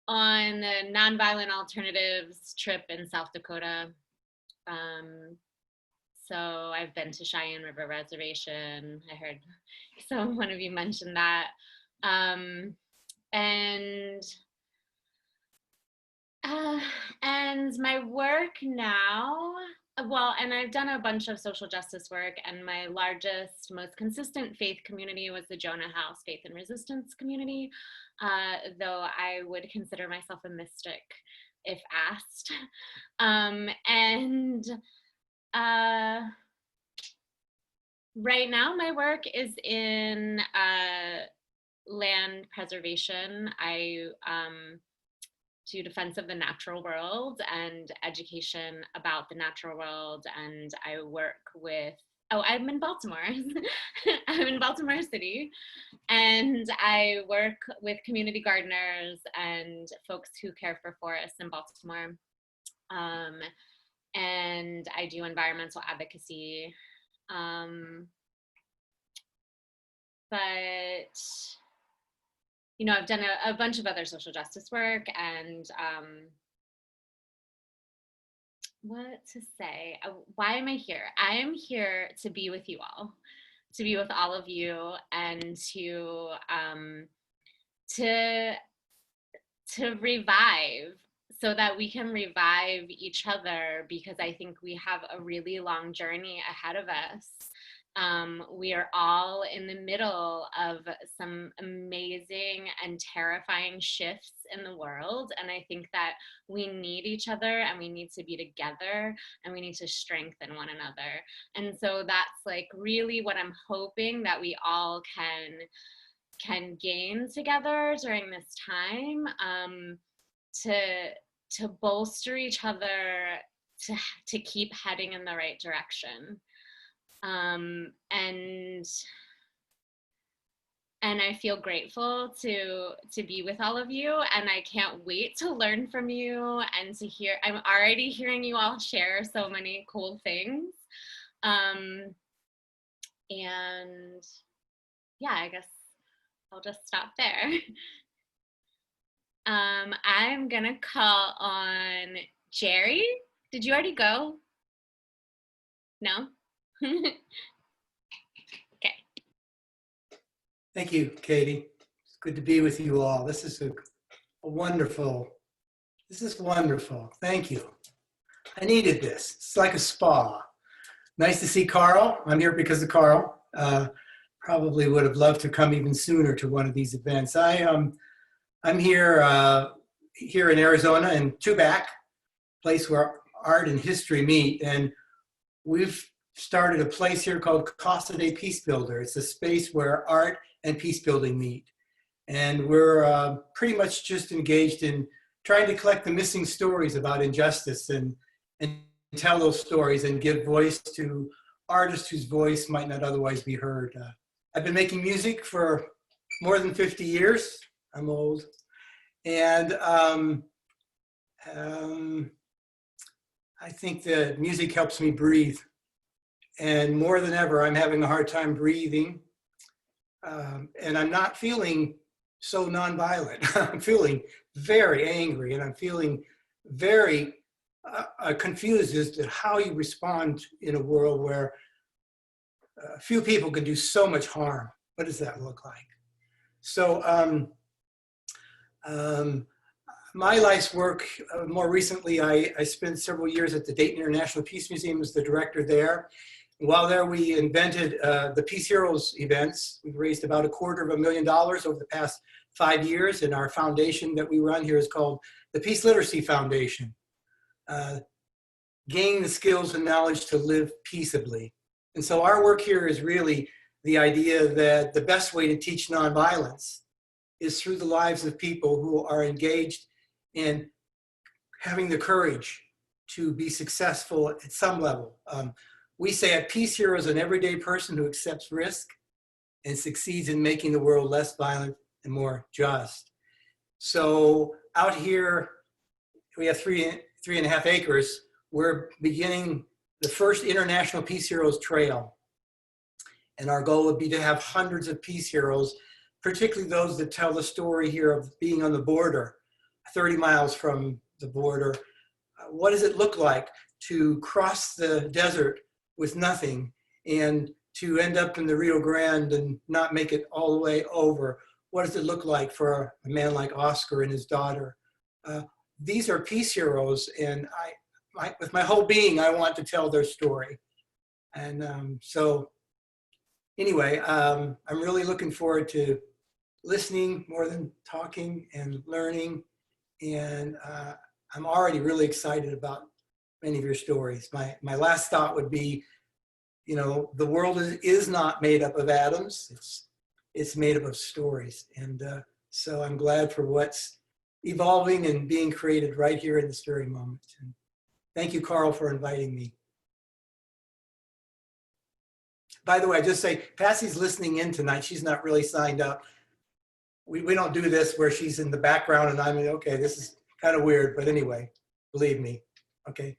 On the Nonviolent Alternatives trip in South Dakota. So I've been to Cheyenne River Reservation. I heard one of you mention that. And my work now, well, and I've done a bunch of social justice work, and my largest, most consistent faith community was the Jonah House Faith and Resistance community, though I would consider myself a mystic if asked. Right now my work is in land preservation. I do defense of the natural world and education about the natural world, and I work with, I'm in Baltimore. I'm in Baltimore City, and I work with community gardeners and folks who care for forests in Baltimore. And I do environmental advocacy. But you know, I've done a bunch of other social justice work, and what to say? Why am I here? I am here to be with you all, to be with all of you, and to revive, so that we can revive each other, because I think we have a really long journey ahead of us. We are all in the middle of some amazing and terrifying shifts in the world. And I think that we need each other, and we need to be together, and we need to strengthen one another. And so that's like really what I'm hoping that we all can gain together during this time, to bolster each other, to keep heading in the right direction. And I feel grateful to be with all of you, and I can't wait to learn from you and to hear. I'm already hearing you all share so many cool things. And yeah, I guess I'll just stop there. I'm gonna call on Jerry. Did you already go? No? Okay. Thank you, Katie. It's good to be with you all. This is wonderful. Thank you. I needed this. It's like a spa. Nice to see Carl. I'm here because of Carl. Probably would have loved to come even sooner to one of these events. I'm here in Arizona, in Tubac, place where art and history meet, and we've started a place here called Casa de Peace Builder. It's a space where art and peace building meet. And we're pretty much just engaged in trying to collect the missing stories about injustice and tell those stories and give voice to artists whose voice might not otherwise be heard. I've been making music for more than 50 years. I'm old. And I think that music helps me breathe. And more than ever, I'm having a hard time breathing. And I'm not feeling so nonviolent. I'm feeling very angry, and I'm feeling very confused as to how you respond in a world where few people can do so much harm. What does that look like? So my life's work, more recently, I spent several years at the Dayton International Peace Museum as the director there. While there, we invented the Peace Heroes events. We've raised about $250,000 over the past 5 years, and our foundation that we run here is called the Peace Literacy Foundation. Gain the skills and knowledge to live peaceably. And so our work here is really the idea that the best way to teach nonviolence is through the lives of people who are engaged in having the courage to be successful at some level. We say a peace hero is an everyday person who accepts risk and succeeds in making the world less violent and more just. So out here, we have 3.5 acres. We're beginning the first International Peace Heroes Trail. And our goal would be to have hundreds of peace heroes, particularly those that tell the story here of being on the border, 30 miles from the border. What does it look like to cross the desert with nothing and to end up in the Rio Grande and not make it all the way over? What does it look like for a man like Oscar and his daughter? These are peace heroes, and with my whole being, I want to tell their story. And so anyway, I'm really looking forward to listening more than talking and learning. And I'm already really excited about many of your stories. My last thought would be, you know, the world is not made up of atoms. It's made up of stories. And so I'm glad for what's evolving and being created right here in this very moment. And thank you, Carl, for inviting me. By the way, I just say, Patsy's listening in tonight. She's not really signed up. We don't do this where she's in the background and I'm okay, this is kind of weird, but anyway, believe me. Okay,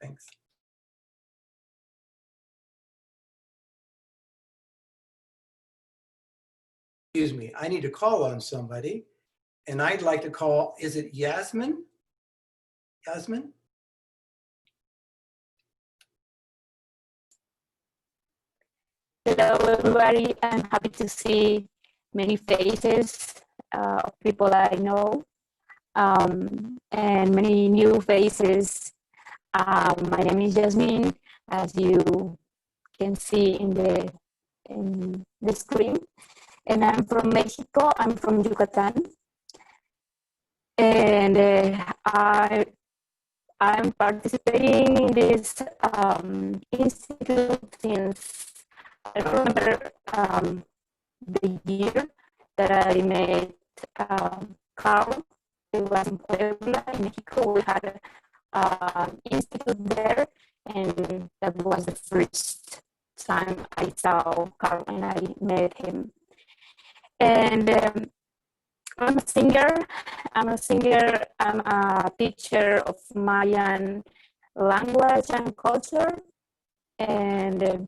thanks. Excuse me, I need to call on somebody, and I'd like to call, is it Yasmin? Yasmin? Hello, everybody. I'm happy to see many faces of people I know and many new faces. My name is Jasmine, as you can see in the screen. And I'm from Mexico. I'm from Yucatan. And I'm participating in this institute since, I don't remember the year that I met Carl. It was in Puebla, in Mexico. We had an institute there, and that was the first time I saw Carl and I met him. And I'm a singer. I'm a teacher of Mayan language and culture. And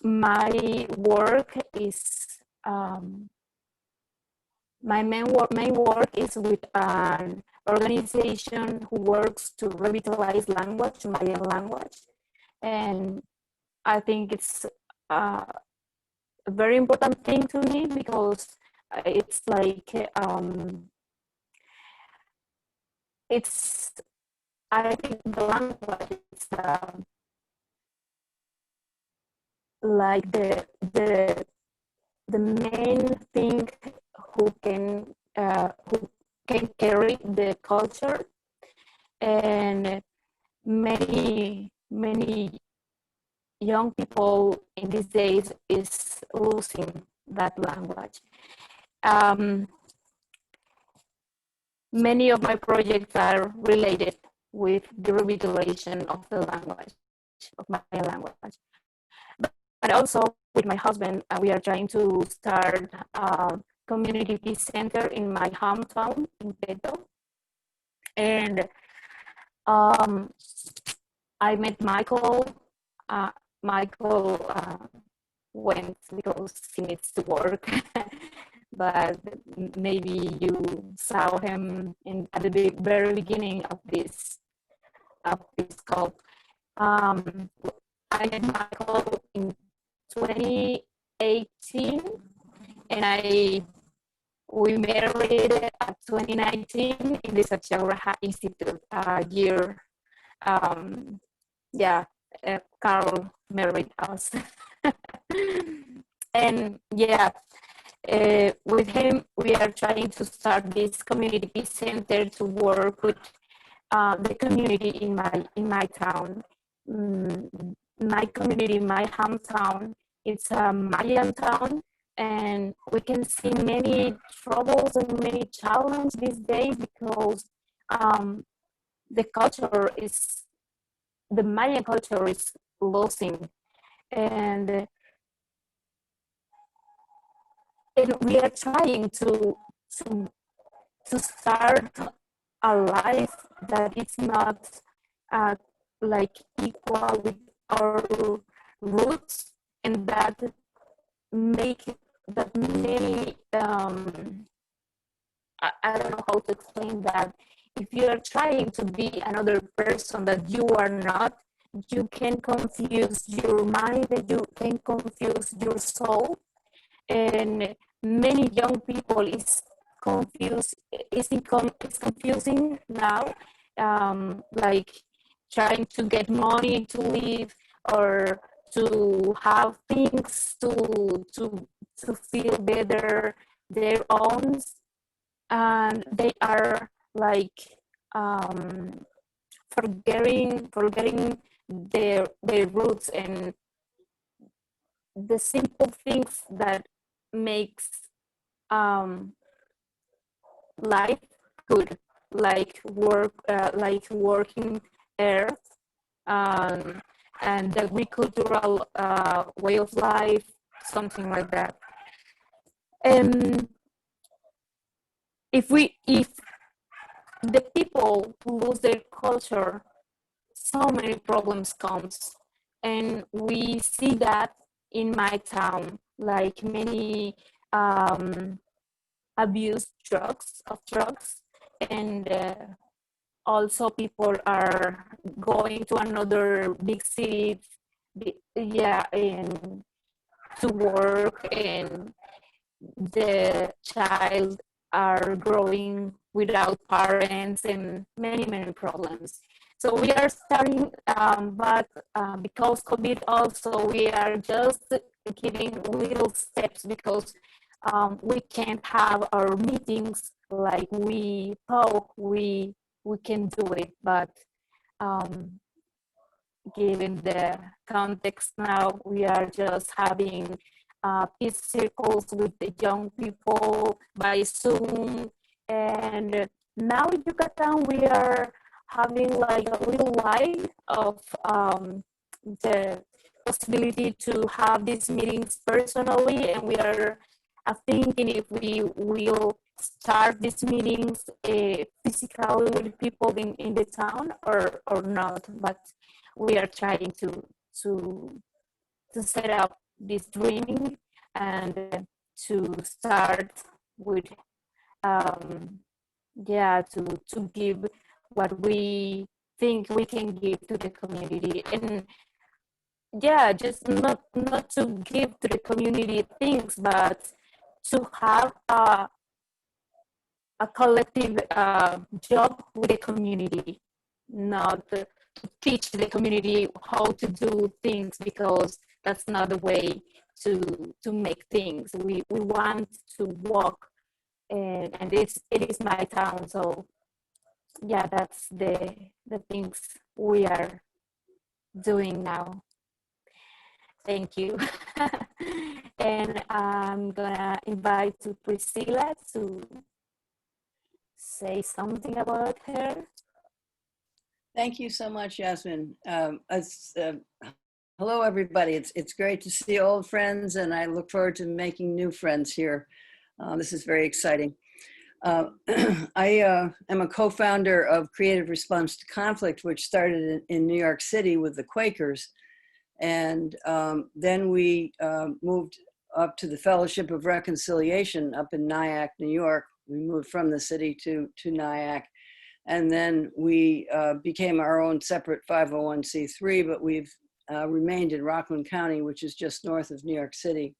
my work is, my main work is with an organization who works to revitalize language, Mayan language. And I think it's a very important thing to me because it's like, I think the language is like the main thing who can carry the culture, and many young people in these days is losing that language. Many of my projects are related with the revitalization of the language, of my language. But also with my husband, we are trying to start a community peace center in my hometown in Peto. And I met Michael. Michael went because he needs to work, but maybe you saw him at the very beginning of this call. I met Michael in 2018, and we married at 2019 in the Satyagraha Institute year. Carl married us. And with him, we are trying to start this community peace center to work with the community in my town. My community, my hometown, it's a Mayan town, And we can see many troubles and many challenges these days because the culture is, the Mayan culture is losing. And we are trying to start a life that is not like equal with our roots, and that make that many I don't know how to explain that. If you are trying to be another person that you are not, you can confuse your mind, you can confuse your soul, and many young people is confused. It's confusing now, like trying to get money to live or to have things to feel better their own, and they are like forgetting their roots and the simple things that makes life good, like working earth, and the agricultural way of life, something like that. And if the people lose their culture, so many problems comes, and we see that in my town, like many abuse drugs, and also people are going to another big city, and to work, and the child are growing without parents, and many problems. So we are starting, but because COVID also, we are just giving little steps because we can't have our meetings like we thought we can do it. But given the context now, we are just having peace circles with the young people by Zoom. And now in Yucatan, we are having like a little light of the possibility to have these meetings personally, and we are thinking if we will start these meetings physically with people in the town or not. But we are trying to set up this dreaming and to start with to give what we think we can give to the community, and just not to give to the community things, but to have a collective job with the community, not to teach the community how to do things, because that's not the way to make things. We want to walk, and it is my town. So that's the things we are doing now. Thank you. And I'm gonna invite to Priscilla to say something about her. Thank you so much, Yasmin. Hello, everybody. It's great to see old friends, and I look forward to making new friends here. This is very exciting. I am a co-founder of Creative Response to Conflict, which started in New York City with the Quakers. And then we moved up to the Fellowship of Reconciliation up in Nyack, New York. We moved from the city to Nyack. And then we became our own separate 501c3, but we've remained in Rockland County, which is just north of New York City.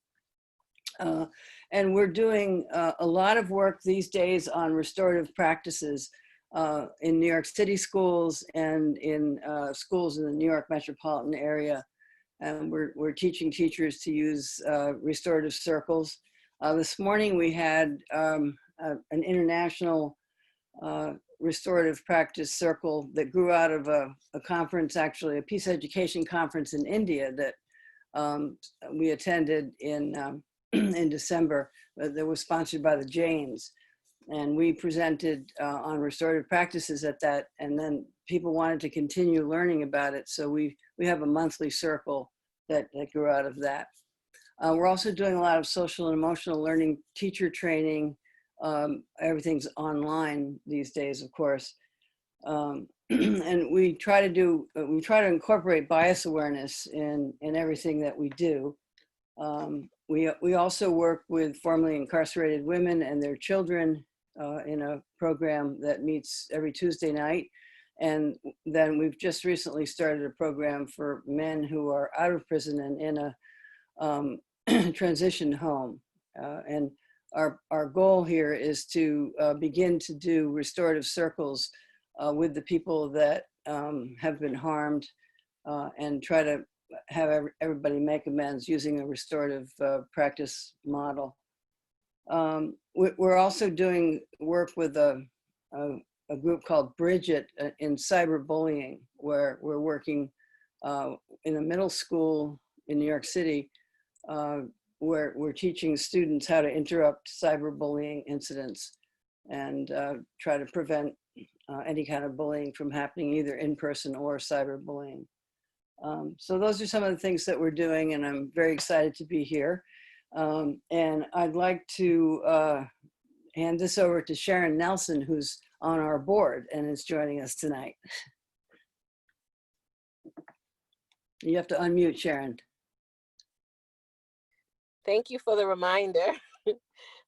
And we're doing a lot of work these days on restorative practices in New York City schools and in schools in the New York metropolitan area. And we're teaching teachers to use restorative circles. This morning we had an international restorative practice circle that grew out of a conference, actually a peace education conference in India that we attended in in December that was sponsored by the Janes. And we presented on restorative practices at that, and then people wanted to continue learning about it. So we have a monthly circle that grew out of that. We're also doing a lot of social and emotional learning, teacher training. Everything's online these days, of course. And we try to incorporate bias awareness in everything that we do. We also work with formerly incarcerated women and their children in a program that meets every Tuesday night. And then we've just recently started a program for men who are out of prison and in a transition home. And our goal here is to begin to do restorative circles with the people that have been harmed and try to have everybody make amends using a restorative practice model. We're also doing work with a group called Bridget in cyberbullying, where we're working in a middle school in New York City, where we're teaching students how to interrupt cyberbullying incidents and try to prevent any kind of bullying from happening either in person or cyberbullying. So those are some of the things that we're doing, and I'm very excited to be here. And I'd like to hand this over to Sharon Nelson, who's on our board and is joining us tonight. You have to unmute, Sharon. Thank you for the reminder.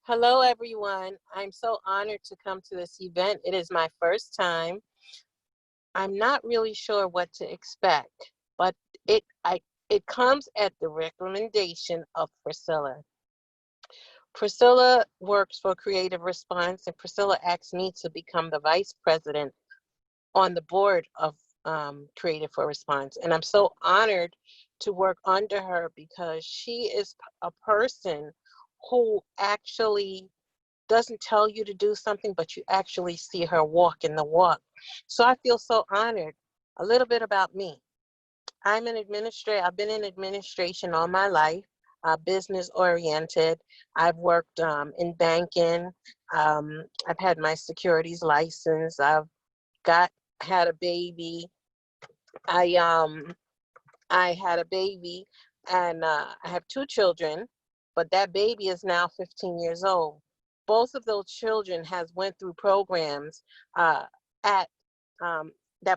Hello, everyone. I'm so honored to come to this event. It is my first time. I'm not really sure what to expect, but it comes at the recommendation of Priscilla. Priscilla works for Creative Response, and Priscilla asked me to become the vice president on the board of Creative for Response. And I'm so honored to work under her because she is a person who actually doesn't tell you to do something, but you actually see her walk in the walk. So I feel so honored. A little bit about me. I'm an administrator. I've been in administration all my life, business oriented. I've worked in banking. I've had my securities license. I've had a baby. I had a baby, and I have 2 children, but that baby is now 15 years old. Both of those children has went through programs that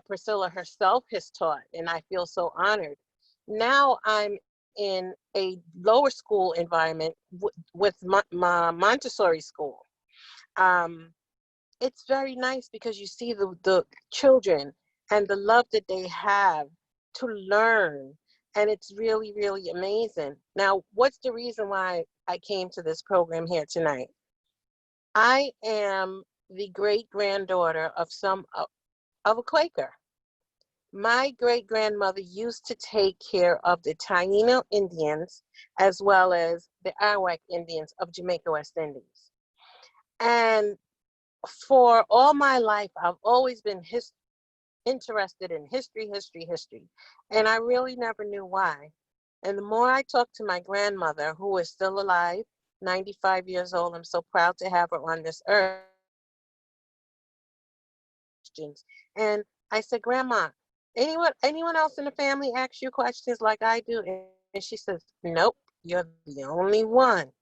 Priscilla herself has taught, and I feel so honored. Now I'm in a lower school environment with my Montessori school. It's very nice because you see the children and the love that they have to learn, and it's really, really amazing. Now, what's the reason why I came to this program here tonight? I am the great-granddaughter of a Quaker. My great-grandmother used to take care of the Taino Indians as well as the Arawak Indians of Jamaica, West Indies. And for all my life, I've always been interested in history. And I really never knew why. And the more I talked to my grandmother, who is still alive, 95 years old, I'm so proud to have her on this earth. And I said, Grandma, anyone else in the family asks you questions like I do? And she says, nope, you're the only one.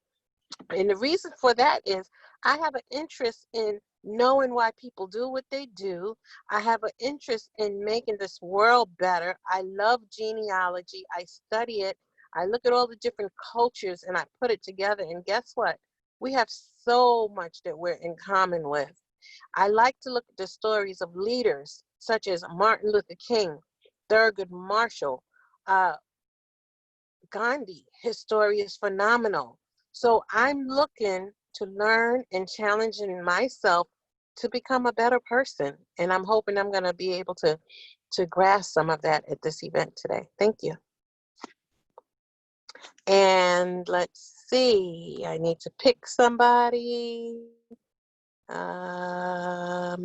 And the reason for that is I have an interest in knowing why people do what they do. I have an interest in making this world better. I love genealogy. I study it. I look at all the different cultures and I put it together. And guess what? We have so much that we're in common with. I like to look at the stories of leaders such as Martin Luther King, Thurgood Marshall, Gandhi. His story is phenomenal. So I'm looking to learn and challenging myself to become a better person. And I'm hoping I'm going to be able to grasp some of that at this event today. Thank you. And let's see, I need to pick somebody. I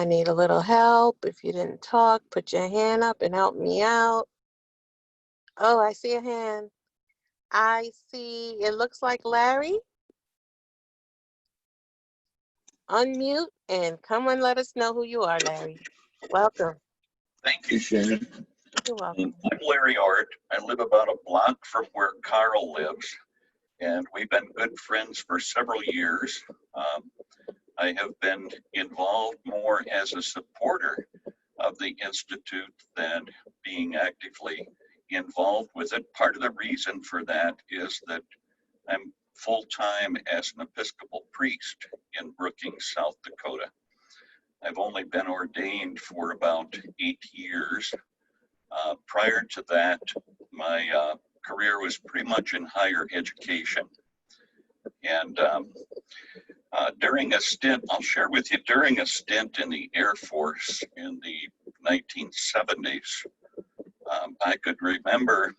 need a little help. If you didn't talk, put your hand up and help me out. Oh, I see a hand. I see, it looks like Larry. Unmute and come and let us know who you are, Larry. Welcome. Thank you, Shannon. You're welcome. I'm Larry Ort. I live about a block from where Carl lives, and we've been good friends for several years. I have been involved more as a supporter of the Institute than being actively involved with it. Part of the reason for that is that I'm full-time as an Episcopal priest in Brookings, South Dakota. I've only been ordained for about 8 years. Prior to that, my career was pretty much in higher education. And during a stint, I'll share with you, during a stint in the Air Force in the 1970s, I could remember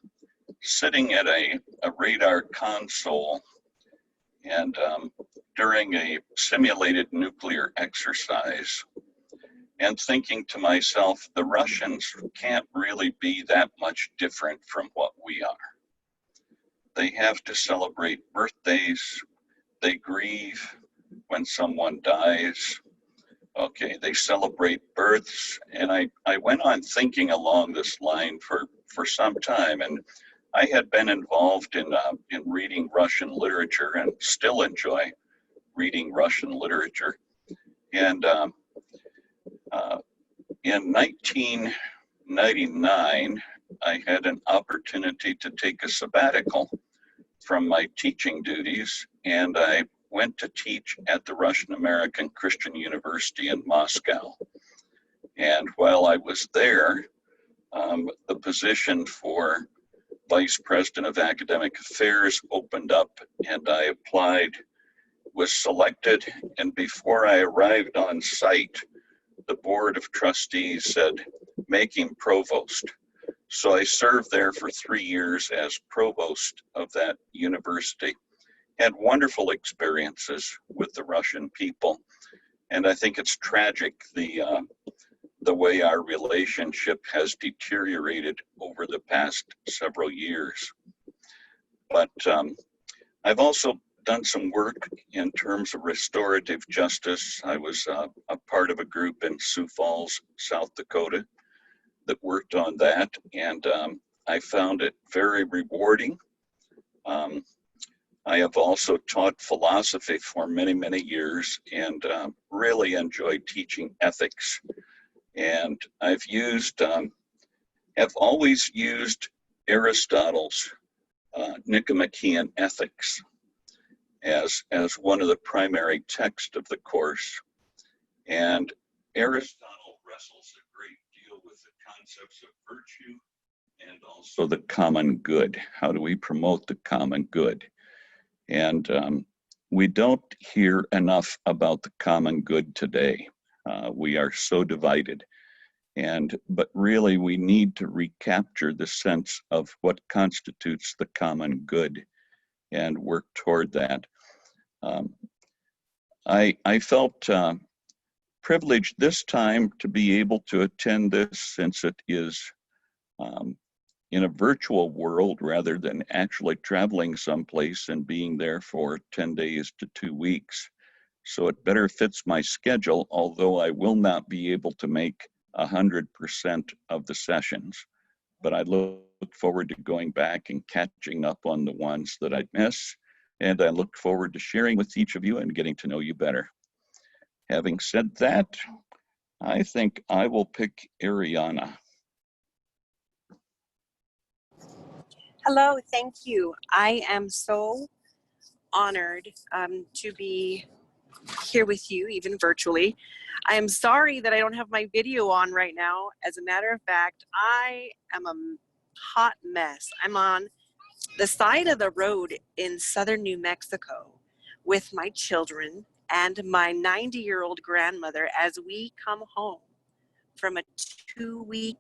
sitting at a radar console and during a simulated nuclear exercise and thinking to myself, the Russians can't really be that much different from what we are. They have to celebrate birthdays, they grieve when someone dies. Okay, they celebrate births. And I went on thinking along this line for some time. And I had been involved in reading Russian literature and still enjoy reading Russian literature. And in 1999, I had an opportunity to take a sabbatical from my teaching duties, and I went to teach at the Russian American Christian University in Moscow. And while I was there, the position for Vice President of Academic Affairs opened up, and I applied, was selected, and before I arrived on site, the Board of Trustees said, make him provost. So I served there for 3 years as provost of that university. Had wonderful experiences with the Russian people. And I think it's tragic the way our relationship has deteriorated over the past several years. But I've also done some work in terms of restorative justice. I was a part of a group in Sioux Falls, South Dakota, that worked on that, and I found it very rewarding. I have also taught philosophy for many, many years and really enjoyed teaching ethics. And I've always used Aristotle's Nicomachean Ethics as one of the primary texts of the course. And Aristotle wrestles a great deal with the concepts of virtue and also the common good. How do we promote the common good? And we don't hear enough about the common good today. We are so divided. But really, we need to recapture the sense of what constitutes the common good and work toward that. I felt privileged this time to be able to attend this, since it is in a virtual world rather than actually traveling someplace and being there for 10 days to 2 weeks. So it better fits my schedule, although I will not be able to make 100% of the sessions. But I look forward to going back and catching up on the ones that I miss. And I look forward to sharing with each of you and getting to know you better. Having said that, I think I will pick Ariana. Hello, thank you. I am so honored to be here with you, even virtually. I am sorry that I don't have my video on right now. As a matter of fact, I am a hot mess. I'm on the side of the road in southern New Mexico with my children and my 90-year-old grandmother as we come home from a 2-week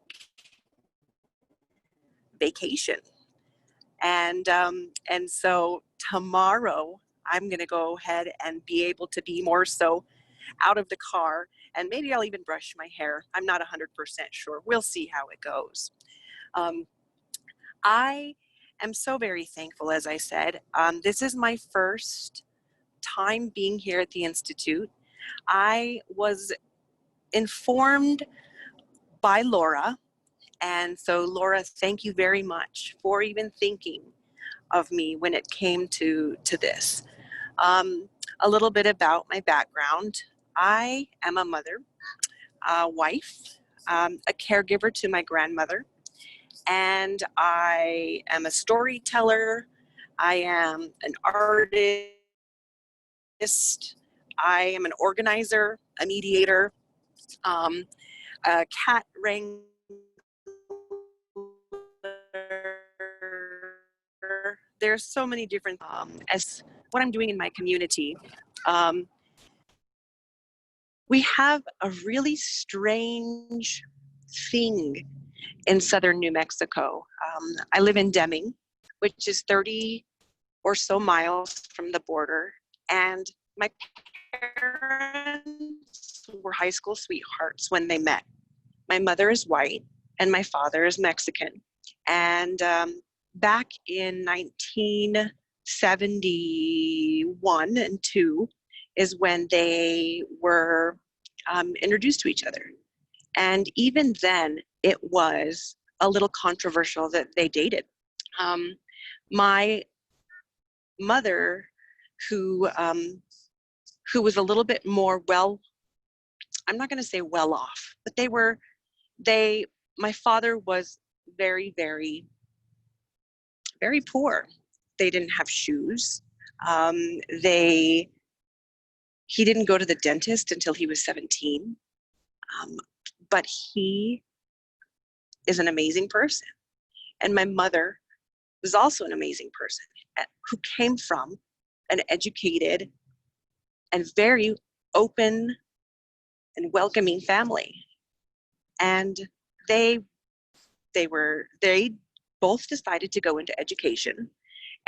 vacation. And so tomorrow I'm gonna go ahead and be able to be more so out of the car, and maybe I'll even brush my hair. I'm not 100% sure. We'll see how it goes. I am so very thankful, as I said. This is my first time being here at the Institute. I was informed by Laura, and so Laura, thank you very much for even thinking of me when it came to this. A little bit about my background. I am a mother, a wife, a caregiver to my grandmother, and I am a storyteller. I am an artist. I am an organizer, a mediator, a cat wrangler. There's so many different as what I'm doing in my community. We have a really strange thing in southern New Mexico. I live in Deming, which is 30 or so miles from the border, and my parents were high school sweethearts when they met. My mother is white and my father is Mexican. And back in 1971 and 2 is when they were introduced to each other. And even then, it was a little controversial that they dated. My mother, who was a little bit more I'm not going to say well off, but my father was very, very, very poor. They didn't have shoes. He didn't go to the dentist until he was 17. But he is an amazing person. And my mother was also an amazing person who came from an educated and very open and welcoming family. And they both decided to go into education,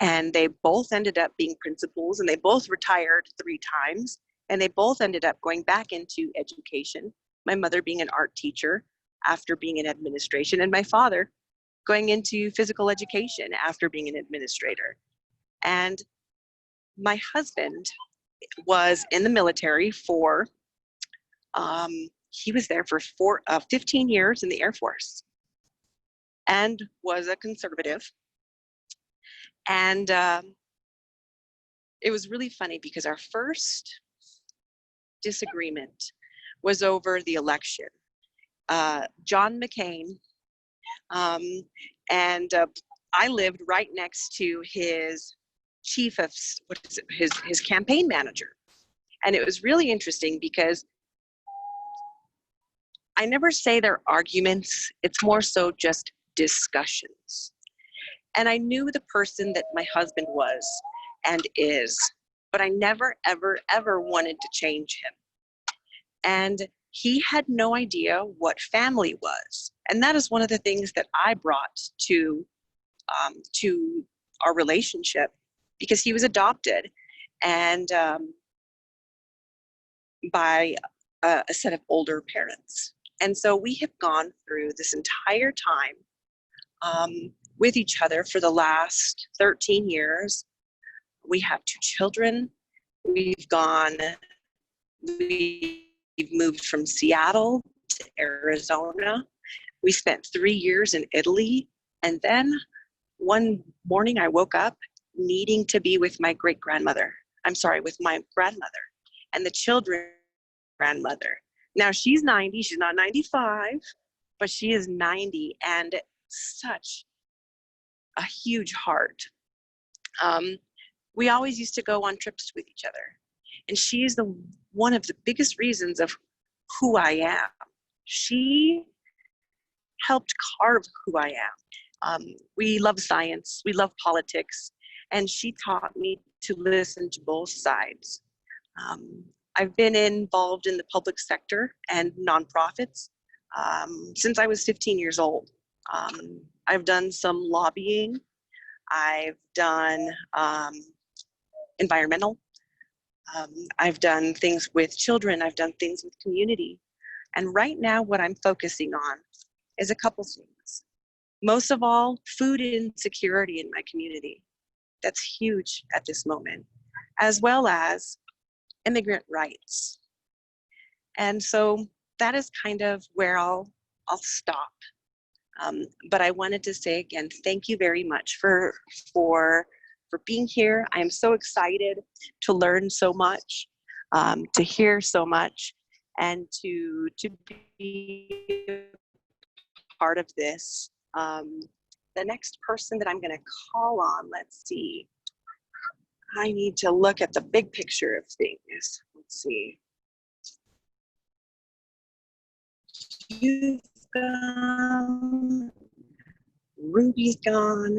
and they both ended up being principals, and they both retired 3 times, and they both ended up going back into education. My mother being an art teacher after being in administration, and my father going into physical education after being an administrator. And my husband was in the military for, he was there for 15 years in the Air Force and was a conservative. And it was really funny because our first disagreement was over the election. John McCain, and I lived right next to his chief of, his campaign manager. And it was really interesting because I never say they're arguments, it's more so just discussions. And I knew the person that my husband was and is, but I never, ever, ever wanted to change him. And he had no idea what family was. And that is one of the things that I brought to our relationship, because he was adopted and by a set of older parents. And so we have gone through this entire time with each other for the last 13 years. We have 2 children. We've moved from Seattle to Arizona. We spent 3 years in Italy. And then one morning I woke up needing to be with my with my grandmother and the children's grandmother. Now she's 90, she's not 95, but she is 90 and such a huge heart. We always used to go on trips with each other. And she is one of the biggest reasons of who I am. She helped carve who I am. We love science, we love politics, and she taught me to listen to both sides. I've been involved in the public sector and nonprofits since I was 15 years old. I've done some lobbying. I've done environmental. I've done things with children. I've done things with community. And right now what I'm focusing on is a couple things. most of all, food insecurity in my community. That's huge at this moment, as well as immigrant rights. And so that is kind of where I'll stop. But I wanted to say again, thank you very much for being here. I am so excited to learn so much, to hear so much, and to be part of this. The next person that I'm going to call on, let's see. I need to look at the big picture of things. Let's see. You've gone. Ruby's gone.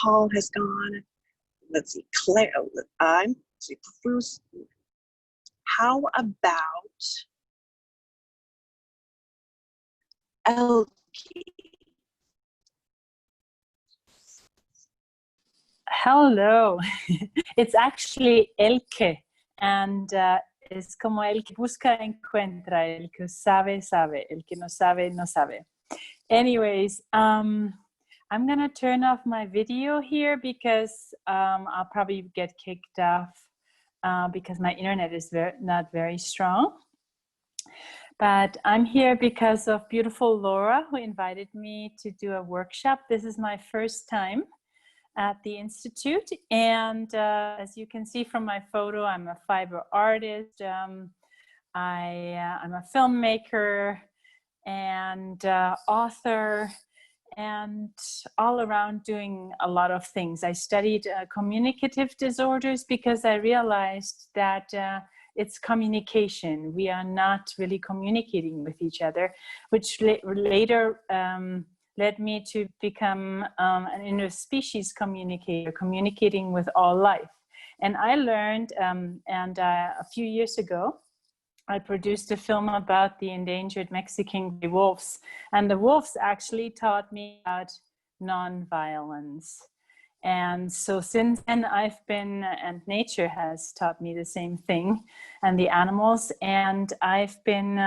Paul has gone. Let's see. Claire. Let's see. Bruce. How about Elke? Hello, it's actually Elke, and es como el que busca encuentra, el que sabe sabe, el que no sabe no sabe. Anyways, I'm gonna turn off my video here because I'll probably get kicked off because my internet is not very strong. But I'm here because of beautiful Laura, who invited me to do a workshop. This is my first time at the Institute, and as you can see from my photo, I'm a fiber artist. I'm a filmmaker and author, and all around doing a lot of things. I studied communicative disorders because I realized that it's communication. We are not really communicating with each other, which later led me to become an interspecies communicator, communicating with all life. And I learned, a few years ago, I produced a film about the endangered Mexican gray wolves. And the wolves actually taught me about nonviolence. And so since then I've been, and nature has taught me the same thing, and the animals, and I've been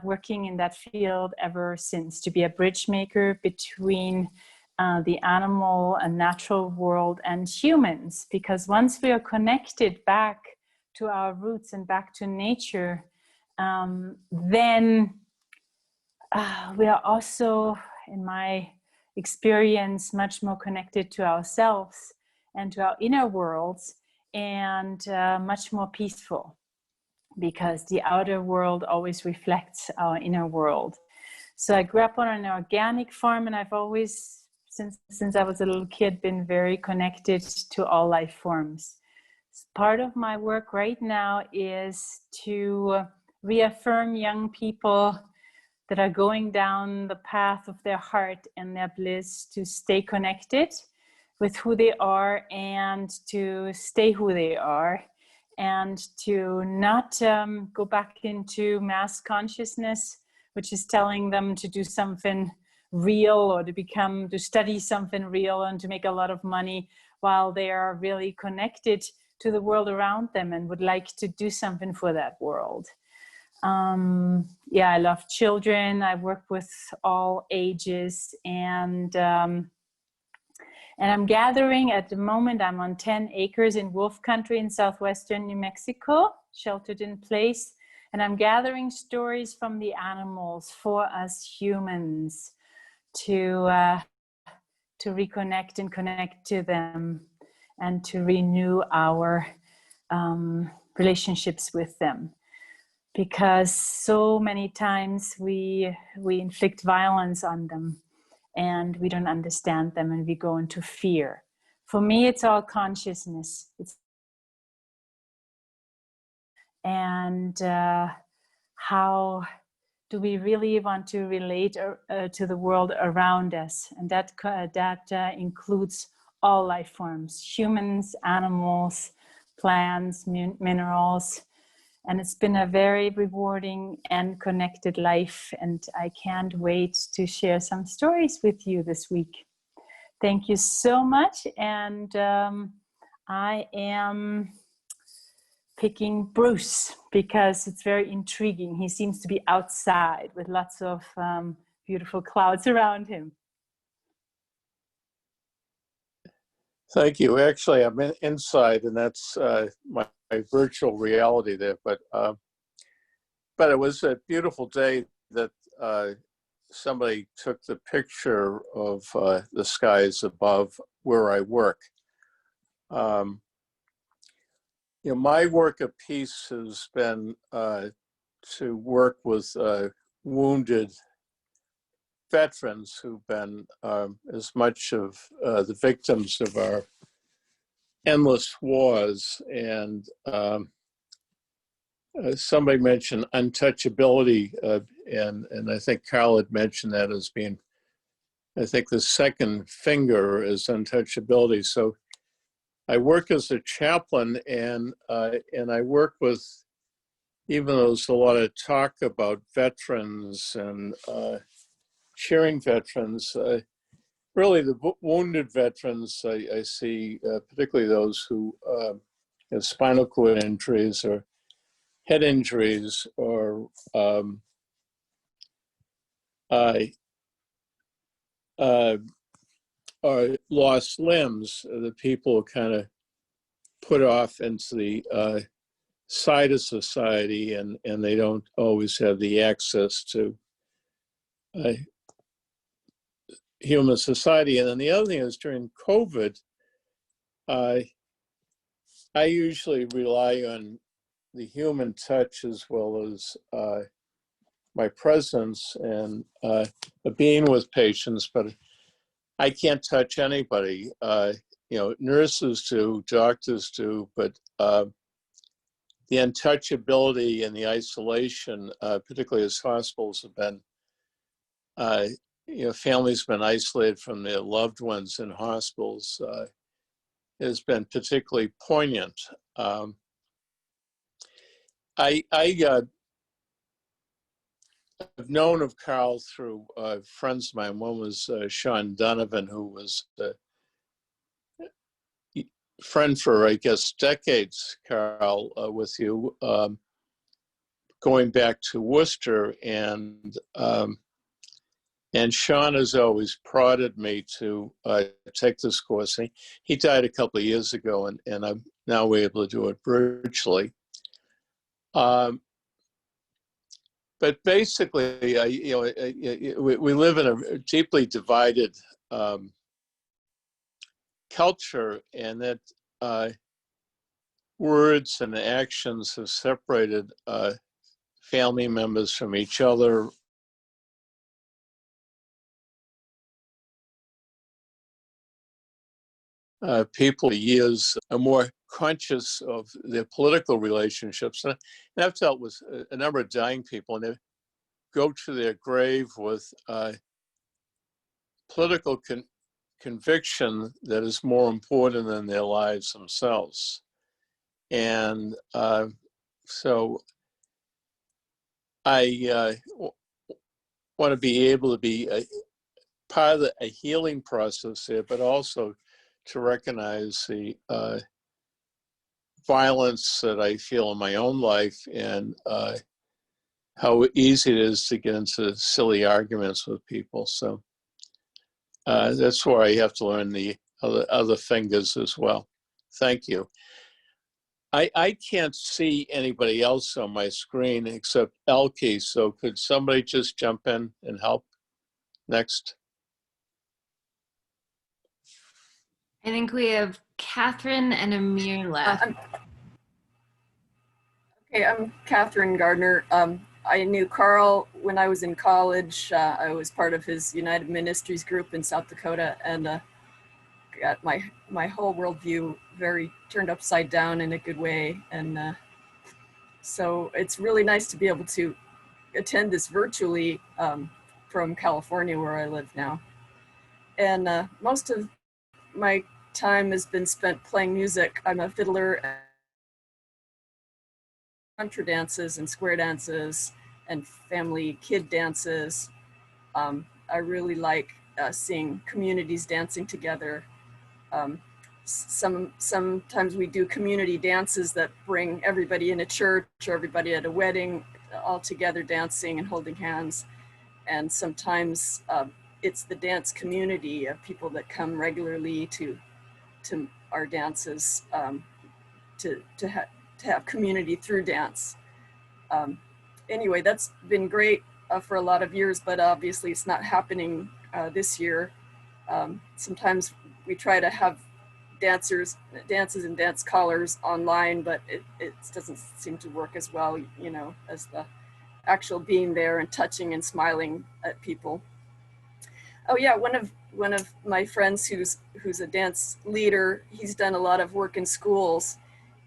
working in that field ever since, to be a bridge maker between the animal and natural world and humans. Because once we are connected back to our roots and back to nature, then we are also, in my experience, much more connected to ourselves and to our inner worlds, and much more peaceful, because the outer world always reflects our inner world. So I grew up on an organic farm, and I've always, since I was a little kid, been very connected to all life forms. Part of my work right now is to reaffirm young people that are going down the path of their heart and their bliss, to stay connected with who they are and to stay who they are, and to not go back into mass consciousness, which is telling them to do something real or to study something real and to make a lot of money, while they are really connected to the world around them and would like to do something for that world. Yeah, I love children. I work with all ages, and I'm gathering at the moment. I'm on 10 acres in wolf country in southwestern New Mexico, sheltered in place, and I'm gathering stories from the animals for us humans to reconnect and connect to them, and to renew our relationships with them. Because so many times we inflict violence on them, and we don't understand them, and we go into fear. For me, it's all consciousness. And how do we really want to relate to the world around us? And that includes all life forms: humans, animals, plants, minerals. And it's been a very rewarding and connected life, and I can't wait to share some stories with you this week. Thank you so much, and I am picking Bruce because it's very intriguing. He seems to be outside with lots of beautiful clouds around him. Thank you. Actually, I'm inside, and that's my virtual reality there. But it was a beautiful day that somebody took the picture of the skies above where I work. You know, my work of peace has been to work with wounded veterans who've been as much of the victims of our endless wars. And somebody mentioned untouchability, and I think Carl had mentioned that as being, I think the second finger is untouchability. So I work as a chaplain, and I work with, even though there's a lot of talk about veterans and cheering veterans, really the wounded veterans I see, particularly those who have spinal cord injuries or head injuries or or lost limbs, the people kind of put off into the side of society, and they don't always have the access to human society. And then the other thing is, during COVID, I usually rely on the human touch as well as my presence and being with patients, but I can't touch anybody. You know, nurses do, doctors do, but the untouchability and the isolation, particularly as hospitals have been, you know, families have been isolated from their loved ones in hospitals, has been particularly poignant. I've known of Carl through friends of mine. One was Sean Donovan, who was a friend for, I guess, decades, Carl, with you, going back to Worcester. And Sean has always prodded me to take this course. He died a couple of years ago, and I'm now able to do it virtually. But basically, you know, we live in a deeply divided culture, and that words and actions have separated family members from each other. People years are more conscious of their political relationships. And I've dealt with a number of dying people, and they go to their grave with political conviction that is more important than their lives themselves. And so I want to be able to be part of a healing process here, but also to recognize the violence that I feel in my own life, and how easy it is to get into silly arguments with people. So that's where I have to learn the other fingers as well. Thank you. I can't see anybody else on my screen except Elke, so could somebody just jump in and help next? I think we have Catherine and Amir left. Okay, I'm Catherine Gardner. I knew Carl when I was in college. I was part of his United Ministries group in South Dakota, and got my whole worldview very turned upside down in a good way. And so it's really nice to be able to attend this virtually from California, where I live now. And most of my time has been spent playing music. I'm a fiddler. Contra dances and square dances and family kid dances. I really like seeing communities dancing together. Sometimes we do community dances that bring everybody in a church or everybody at a wedding all together dancing and holding hands. And sometimes it's the dance community of people that come regularly to our dances, to have community through dance. Anyway, that's been great for a lot of years, but obviously it's not happening this year. Sometimes we try to have dances and dance callers online, but it doesn't seem to work as well, you know, as the actual being there and touching and smiling at people. Oh yeah, one of my friends who's a dance leader, he's done a lot of work in schools,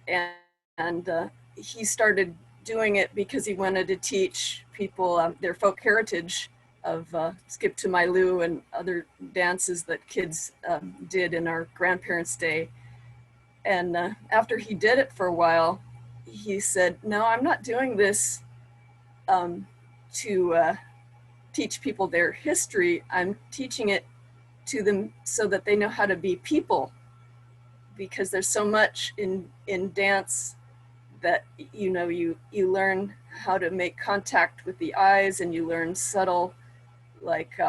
and he started doing it because he wanted to teach people their folk heritage of Skip to My Lou and other dances that kids did in our grandparents' day. And after he did it for a while, he said, no, I'm not doing this to teach people their history. I'm teaching it to them so that they know how to be people, because there's so much in dance that, you know, you learn how to make contact with the eyes, and you learn subtle, like,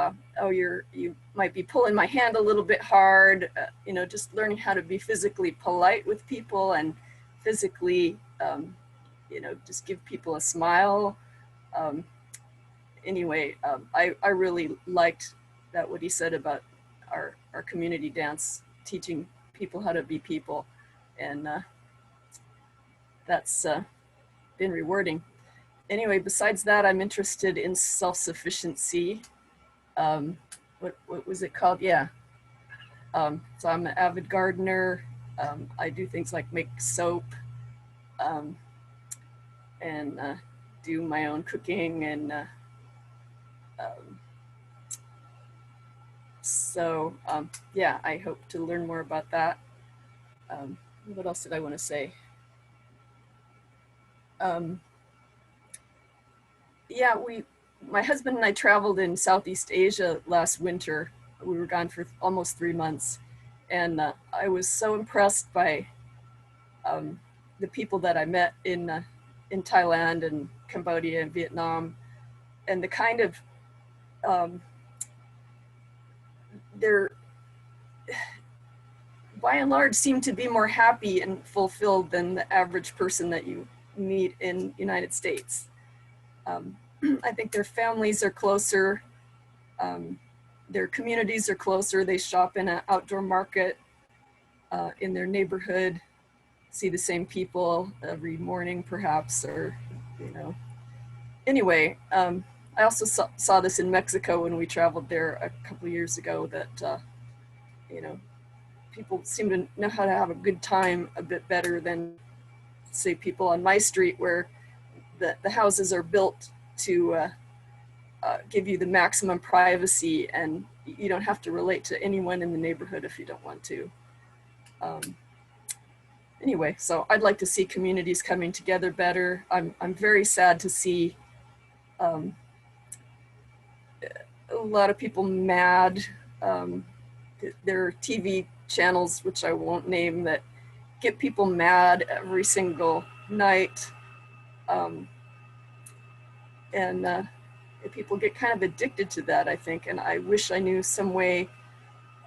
oh, you might be pulling my hand a little bit hard, you know, just learning how to be physically polite with people and physically, you know, just give people a smile. Anyway, I really liked that, what he said about our community dance, teaching people how to be people. And that's been rewarding. Anyway, besides that, I'm interested in self-sufficiency. What was it called? Yeah. So I'm an avid gardener. I do things like make soap, and do my own cooking, and so yeah, I hope to learn more about that. What else did I want to say? Yeah, my husband and I traveled in Southeast Asia last winter. We were gone for almost 3 months, and I was so impressed by the people that I met in Thailand and Cambodia and Vietnam, and the kind of they're by and large seem to be more happy and fulfilled than the average person that you meet in United States. I think their families are closer, their communities are closer. They shop in an outdoor market in their neighborhood, see the same people every morning perhaps, or, you know. Anyway, I also saw this in Mexico when we traveled there a couple of years ago, that, you know, people seem to know how to have a good time a bit better than, say, people on my street, where the houses are built to give you the maximum privacy, and you don't have to relate to anyone in the neighborhood if you don't want to. Anyway, so I'd like to see communities coming together better. I'm very sad to see a lot of people mad. There are TV channels, which I won't name, that get people mad every single night. And people get kind of addicted to that, I think. And I wish I knew some way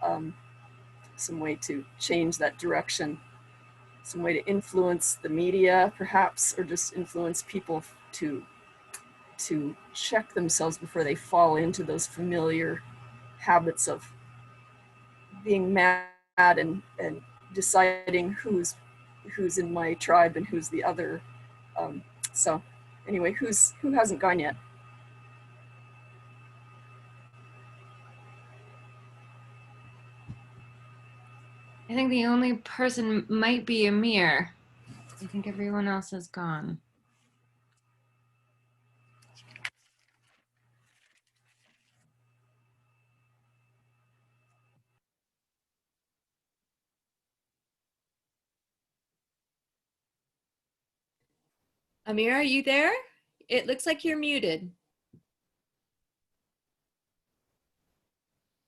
to change that direction, some way to influence the media, perhaps, or just influence people to check themselves before they fall into those familiar habits of being mad and deciding who's in my tribe and who's the other. So anyway, who hasn't gone yet? I think the only person might be Amir. I think everyone else has gone. Amir, are you there? It looks like you're muted.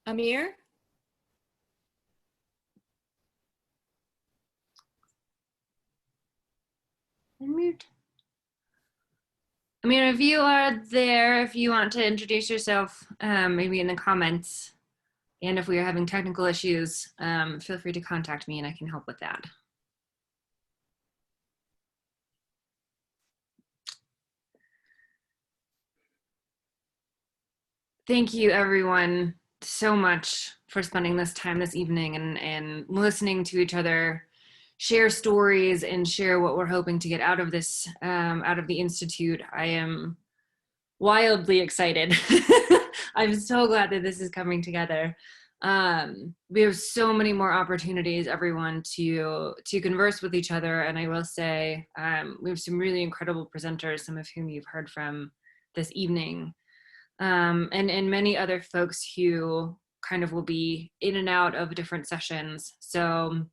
Amir? Unmute. I mean, if you are there, if you want to introduce yourself, maybe in the comments, and if we are having technical issues, feel free to contact me and I can help with that. Thank you, everyone, so much for spending this time this evening and listening to each other share stories and share what we're hoping to get out of this, out of the Institute. I am wildly excited. I'm so glad that this is coming together. We have so many more opportunities, everyone, to converse with each other. And I will say, we have some really incredible presenters, some of whom you've heard from this evening. And many other folks who kind of will be in and out of different sessions. So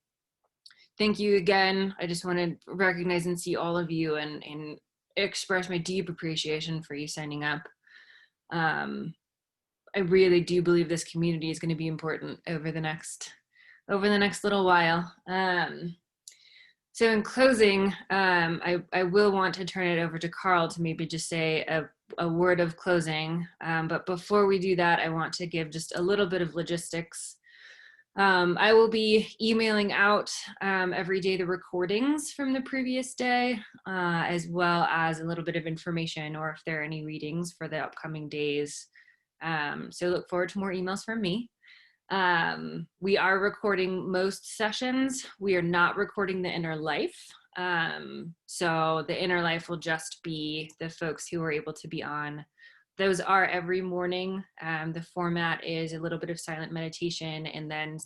thank you again. I just want to recognize and see all of you and express my deep appreciation for you signing up. I really do believe this community is going to be important over the next little while. So in closing, I will want to turn it over to Carl to maybe just say a word of closing. But before we do that, I want to give just a little bit of logistics. I will be emailing out every day the recordings from the previous day, as well as a little bit of information or if there are any readings for the upcoming days. So look forward to more emails from me. We are recording most sessions. We are not recording the Inner Life. So the Inner Life will just be the folks who are able to be on. Those are every morning. The format is a little bit of silent meditation and then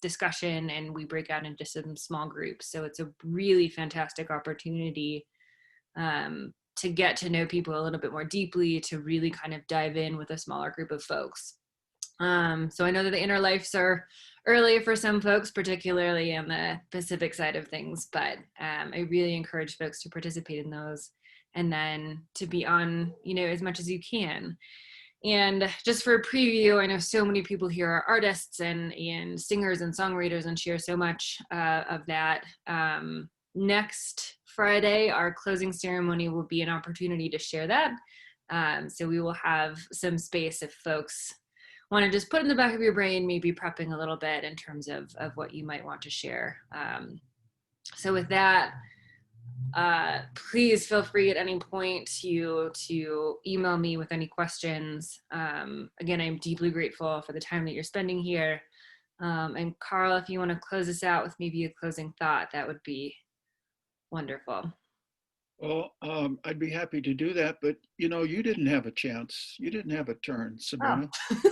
discussion, and we break out into some small groups. So it's a really fantastic opportunity to get to know people a little bit more deeply, to really kind of dive in with a smaller group of folks. So I know that the Inner Lives are early for some folks, particularly on the Pacific side of things, but I really encourage folks to participate in those and then to be on, as much as you can. And just for a preview, I know so many people here are artists and singers and songwriters and share so much of that. Next Friday, our closing ceremony will be an opportunity to share that. So we will have some space if folks want to just put in the back of your brain, maybe prepping a little bit in terms of what you might want to share. So with that, please feel free at any point to email me with any questions. Again, I'm deeply grateful for the time that you're spending here. And Carl, if you want to close us out with maybe a closing thought, that would be wonderful. Well, I'd be happy to do that, but you didn't have a chance. You didn't have a turn, Sabrina. Oh.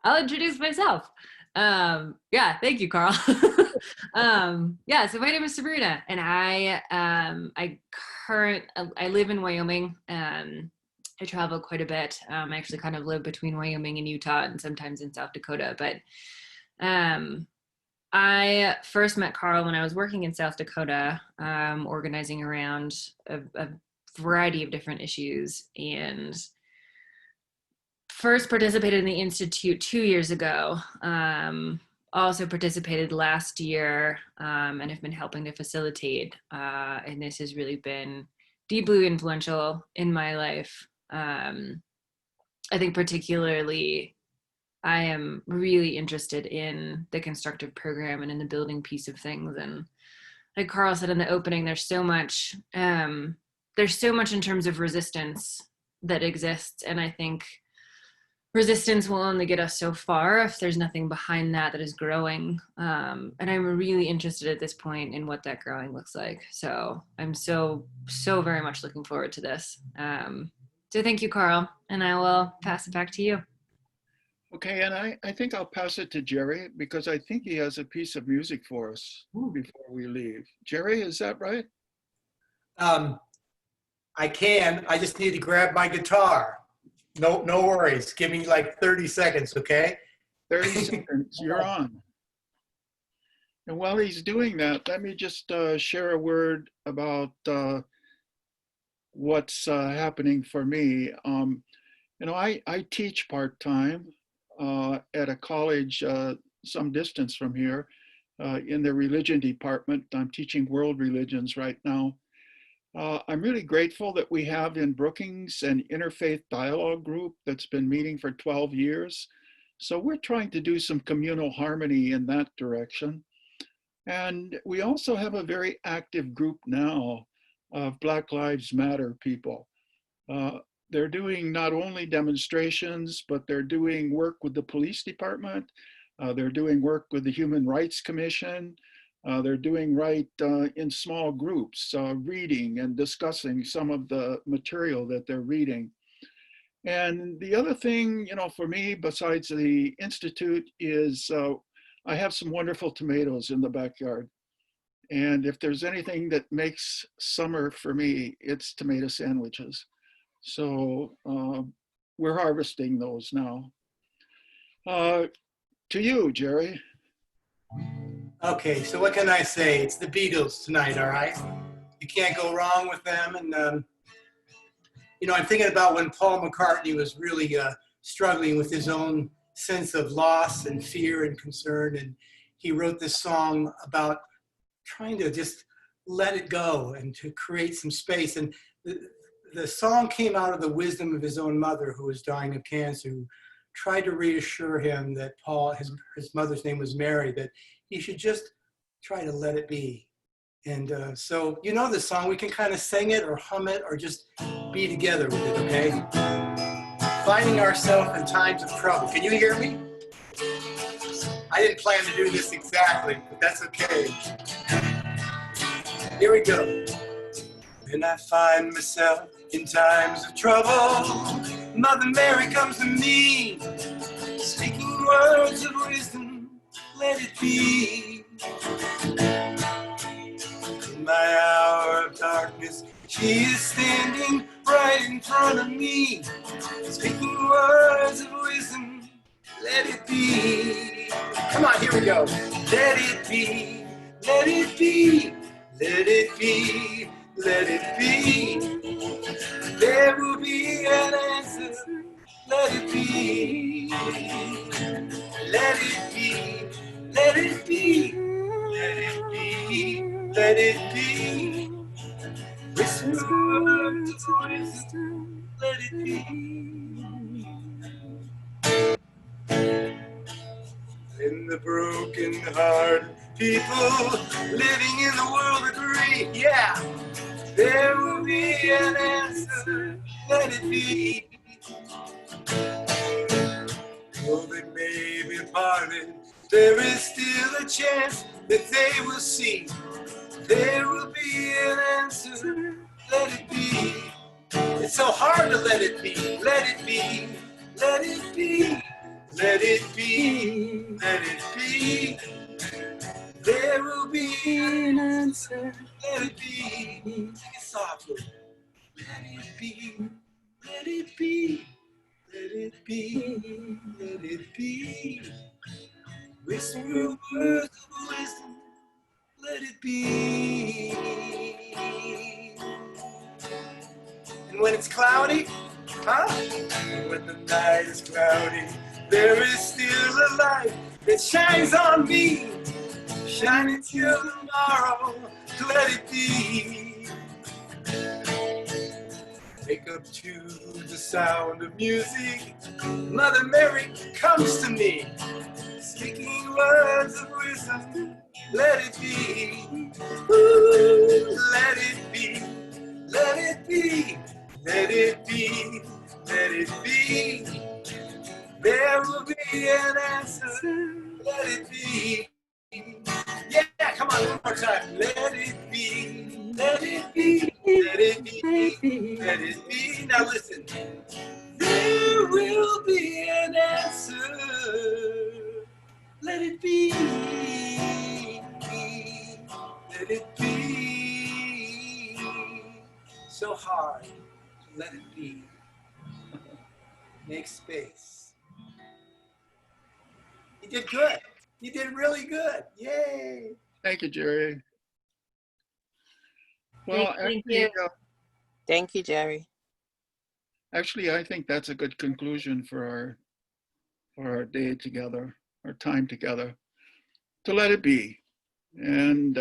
I'll introduce myself. Yeah, thank you, Carl. Yeah, so my name is Sabrina, and I live in Wyoming. I travel quite a bit. I actually kind of live between Wyoming and Utah, and sometimes in South Dakota. But I first met Carl when I was working in South Dakota, organizing around a variety of different issues, and first participated in the Institute 2 years ago. Also participated last year and have been helping to facilitate. And this has really been deeply influential in my life. I think particularly I am really interested in the constructive program and in the building piece of things. And like Carl said in the opening, there's so much in terms of resistance that exists. And I think resistance will only get us so far if there's nothing behind that is growing. And I'm really interested at this point in what that growing looks like. So I'm so very much looking forward to this. So thank you, Carl, and I will pass it back to you. Okay, and I think I'll pass it to Jerry because I think he has a piece of music for us before we leave. Jerry, is that right? I can. I just need to grab my guitar. No worries. Give me like 30 seconds, okay? 30 seconds, you're on. And while he's doing that, let me just share a word about what's happening for me. I teach part-time at a college some distance from here in the religion department. I'm teaching world religions right now. I'm really grateful that we have in Brookings an interfaith dialogue group that's been meeting for 12 years. So we're trying to do some communal harmony in that direction. And we also have a very active group now of Black Lives Matter people. They're doing not only demonstrations, but they're doing work with the police department. They're doing work with the Human Rights Commission. They're doing right in small groups, reading and discussing some of the material that they're reading. And the other thing, you know, for me, besides the Institute, is I have some wonderful tomatoes in the backyard. And if there's anything that makes summer for me, it's tomato sandwiches. So we're harvesting those now. To you, Jerry. Okay, so what can I say? It's the Beatles tonight, all right? You can't go wrong with them. And, you know, I'm thinking about when Paul McCartney was really struggling with his own sense of loss and fear and concern. And he wrote this song about trying to just let it go and to create some space. And the song came out of the wisdom of his own mother, who was dying of cancer, who tried to reassure him that Paul, his mother's name was Mary, that he should just try to let it be. And so, you know this song, we can kind of sing it or hum it or just be together with it, okay? Finding ourselves in times of trouble. Can you hear me? I didn't plan to do this exactly, but that's okay. Here we go. When I find myself in times of trouble, Mother Mary comes to me, speaking words of wisdom, let it be. In my hour of darkness, she is standing right in front of me, speaking words of wisdom, let it be. Come on, here we go. Let it be, let it be, let it be, let it be. There will be an answer, let it be. Let it be, let it be, let it be, let it be. Whisper words of wisdom, let it be. In the broken heart, people living in the world agree, yeah, there will be an answer, let it be. Though they may be parted, there is still a chance that they will see. There will be an answer, let it be. It's so hard to let it be, let it be, let it be, let it be, let it be. There will be an answer, let it be. Sing it softly. Let it be, let it be, let it be, let it be. Whisper words of wisdom, let it be. And when it's cloudy, and when the night is cloudy, there is still a light that shines on me, shining till tomorrow, let it be. Wake up to the sound of music, Mother Mary comes to me, speaking words of wisdom, let it be. Ooh, let it be, let it be, let it be, let it be. There will be an answer, let it be. Yeah, come on, one more time. Let it be, let it be, let it be, let it be. Now listen. There will be an answer, let it be, let it be. So hard to let it be. Make space. You did good. You did really good. Yay. Thank you, Jerry. Well, Thank you. Thank you, Jerry. Actually, I think that's a good conclusion for our day together, our time together, to let it be. And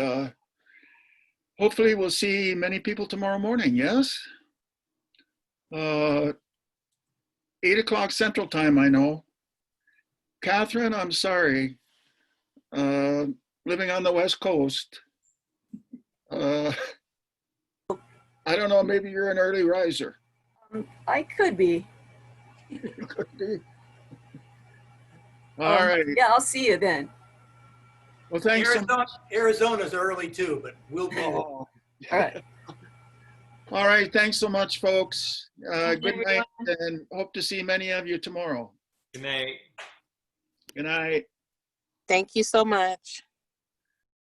hopefully we'll see many people tomorrow morning, yes? 8 o'clock Central Time, I know. Catherine, I'm sorry. Living on the West Coast. I don't know, maybe you're an early riser. I could be. Could be. All right. Yeah, I'll see you then. Well, thanks so much. Arizona's early too, but we'll be there. All right. All right, thanks so much, folks. Thank you, Good night, and hope to see many of you tomorrow. Good night. Good night. Thank you so much.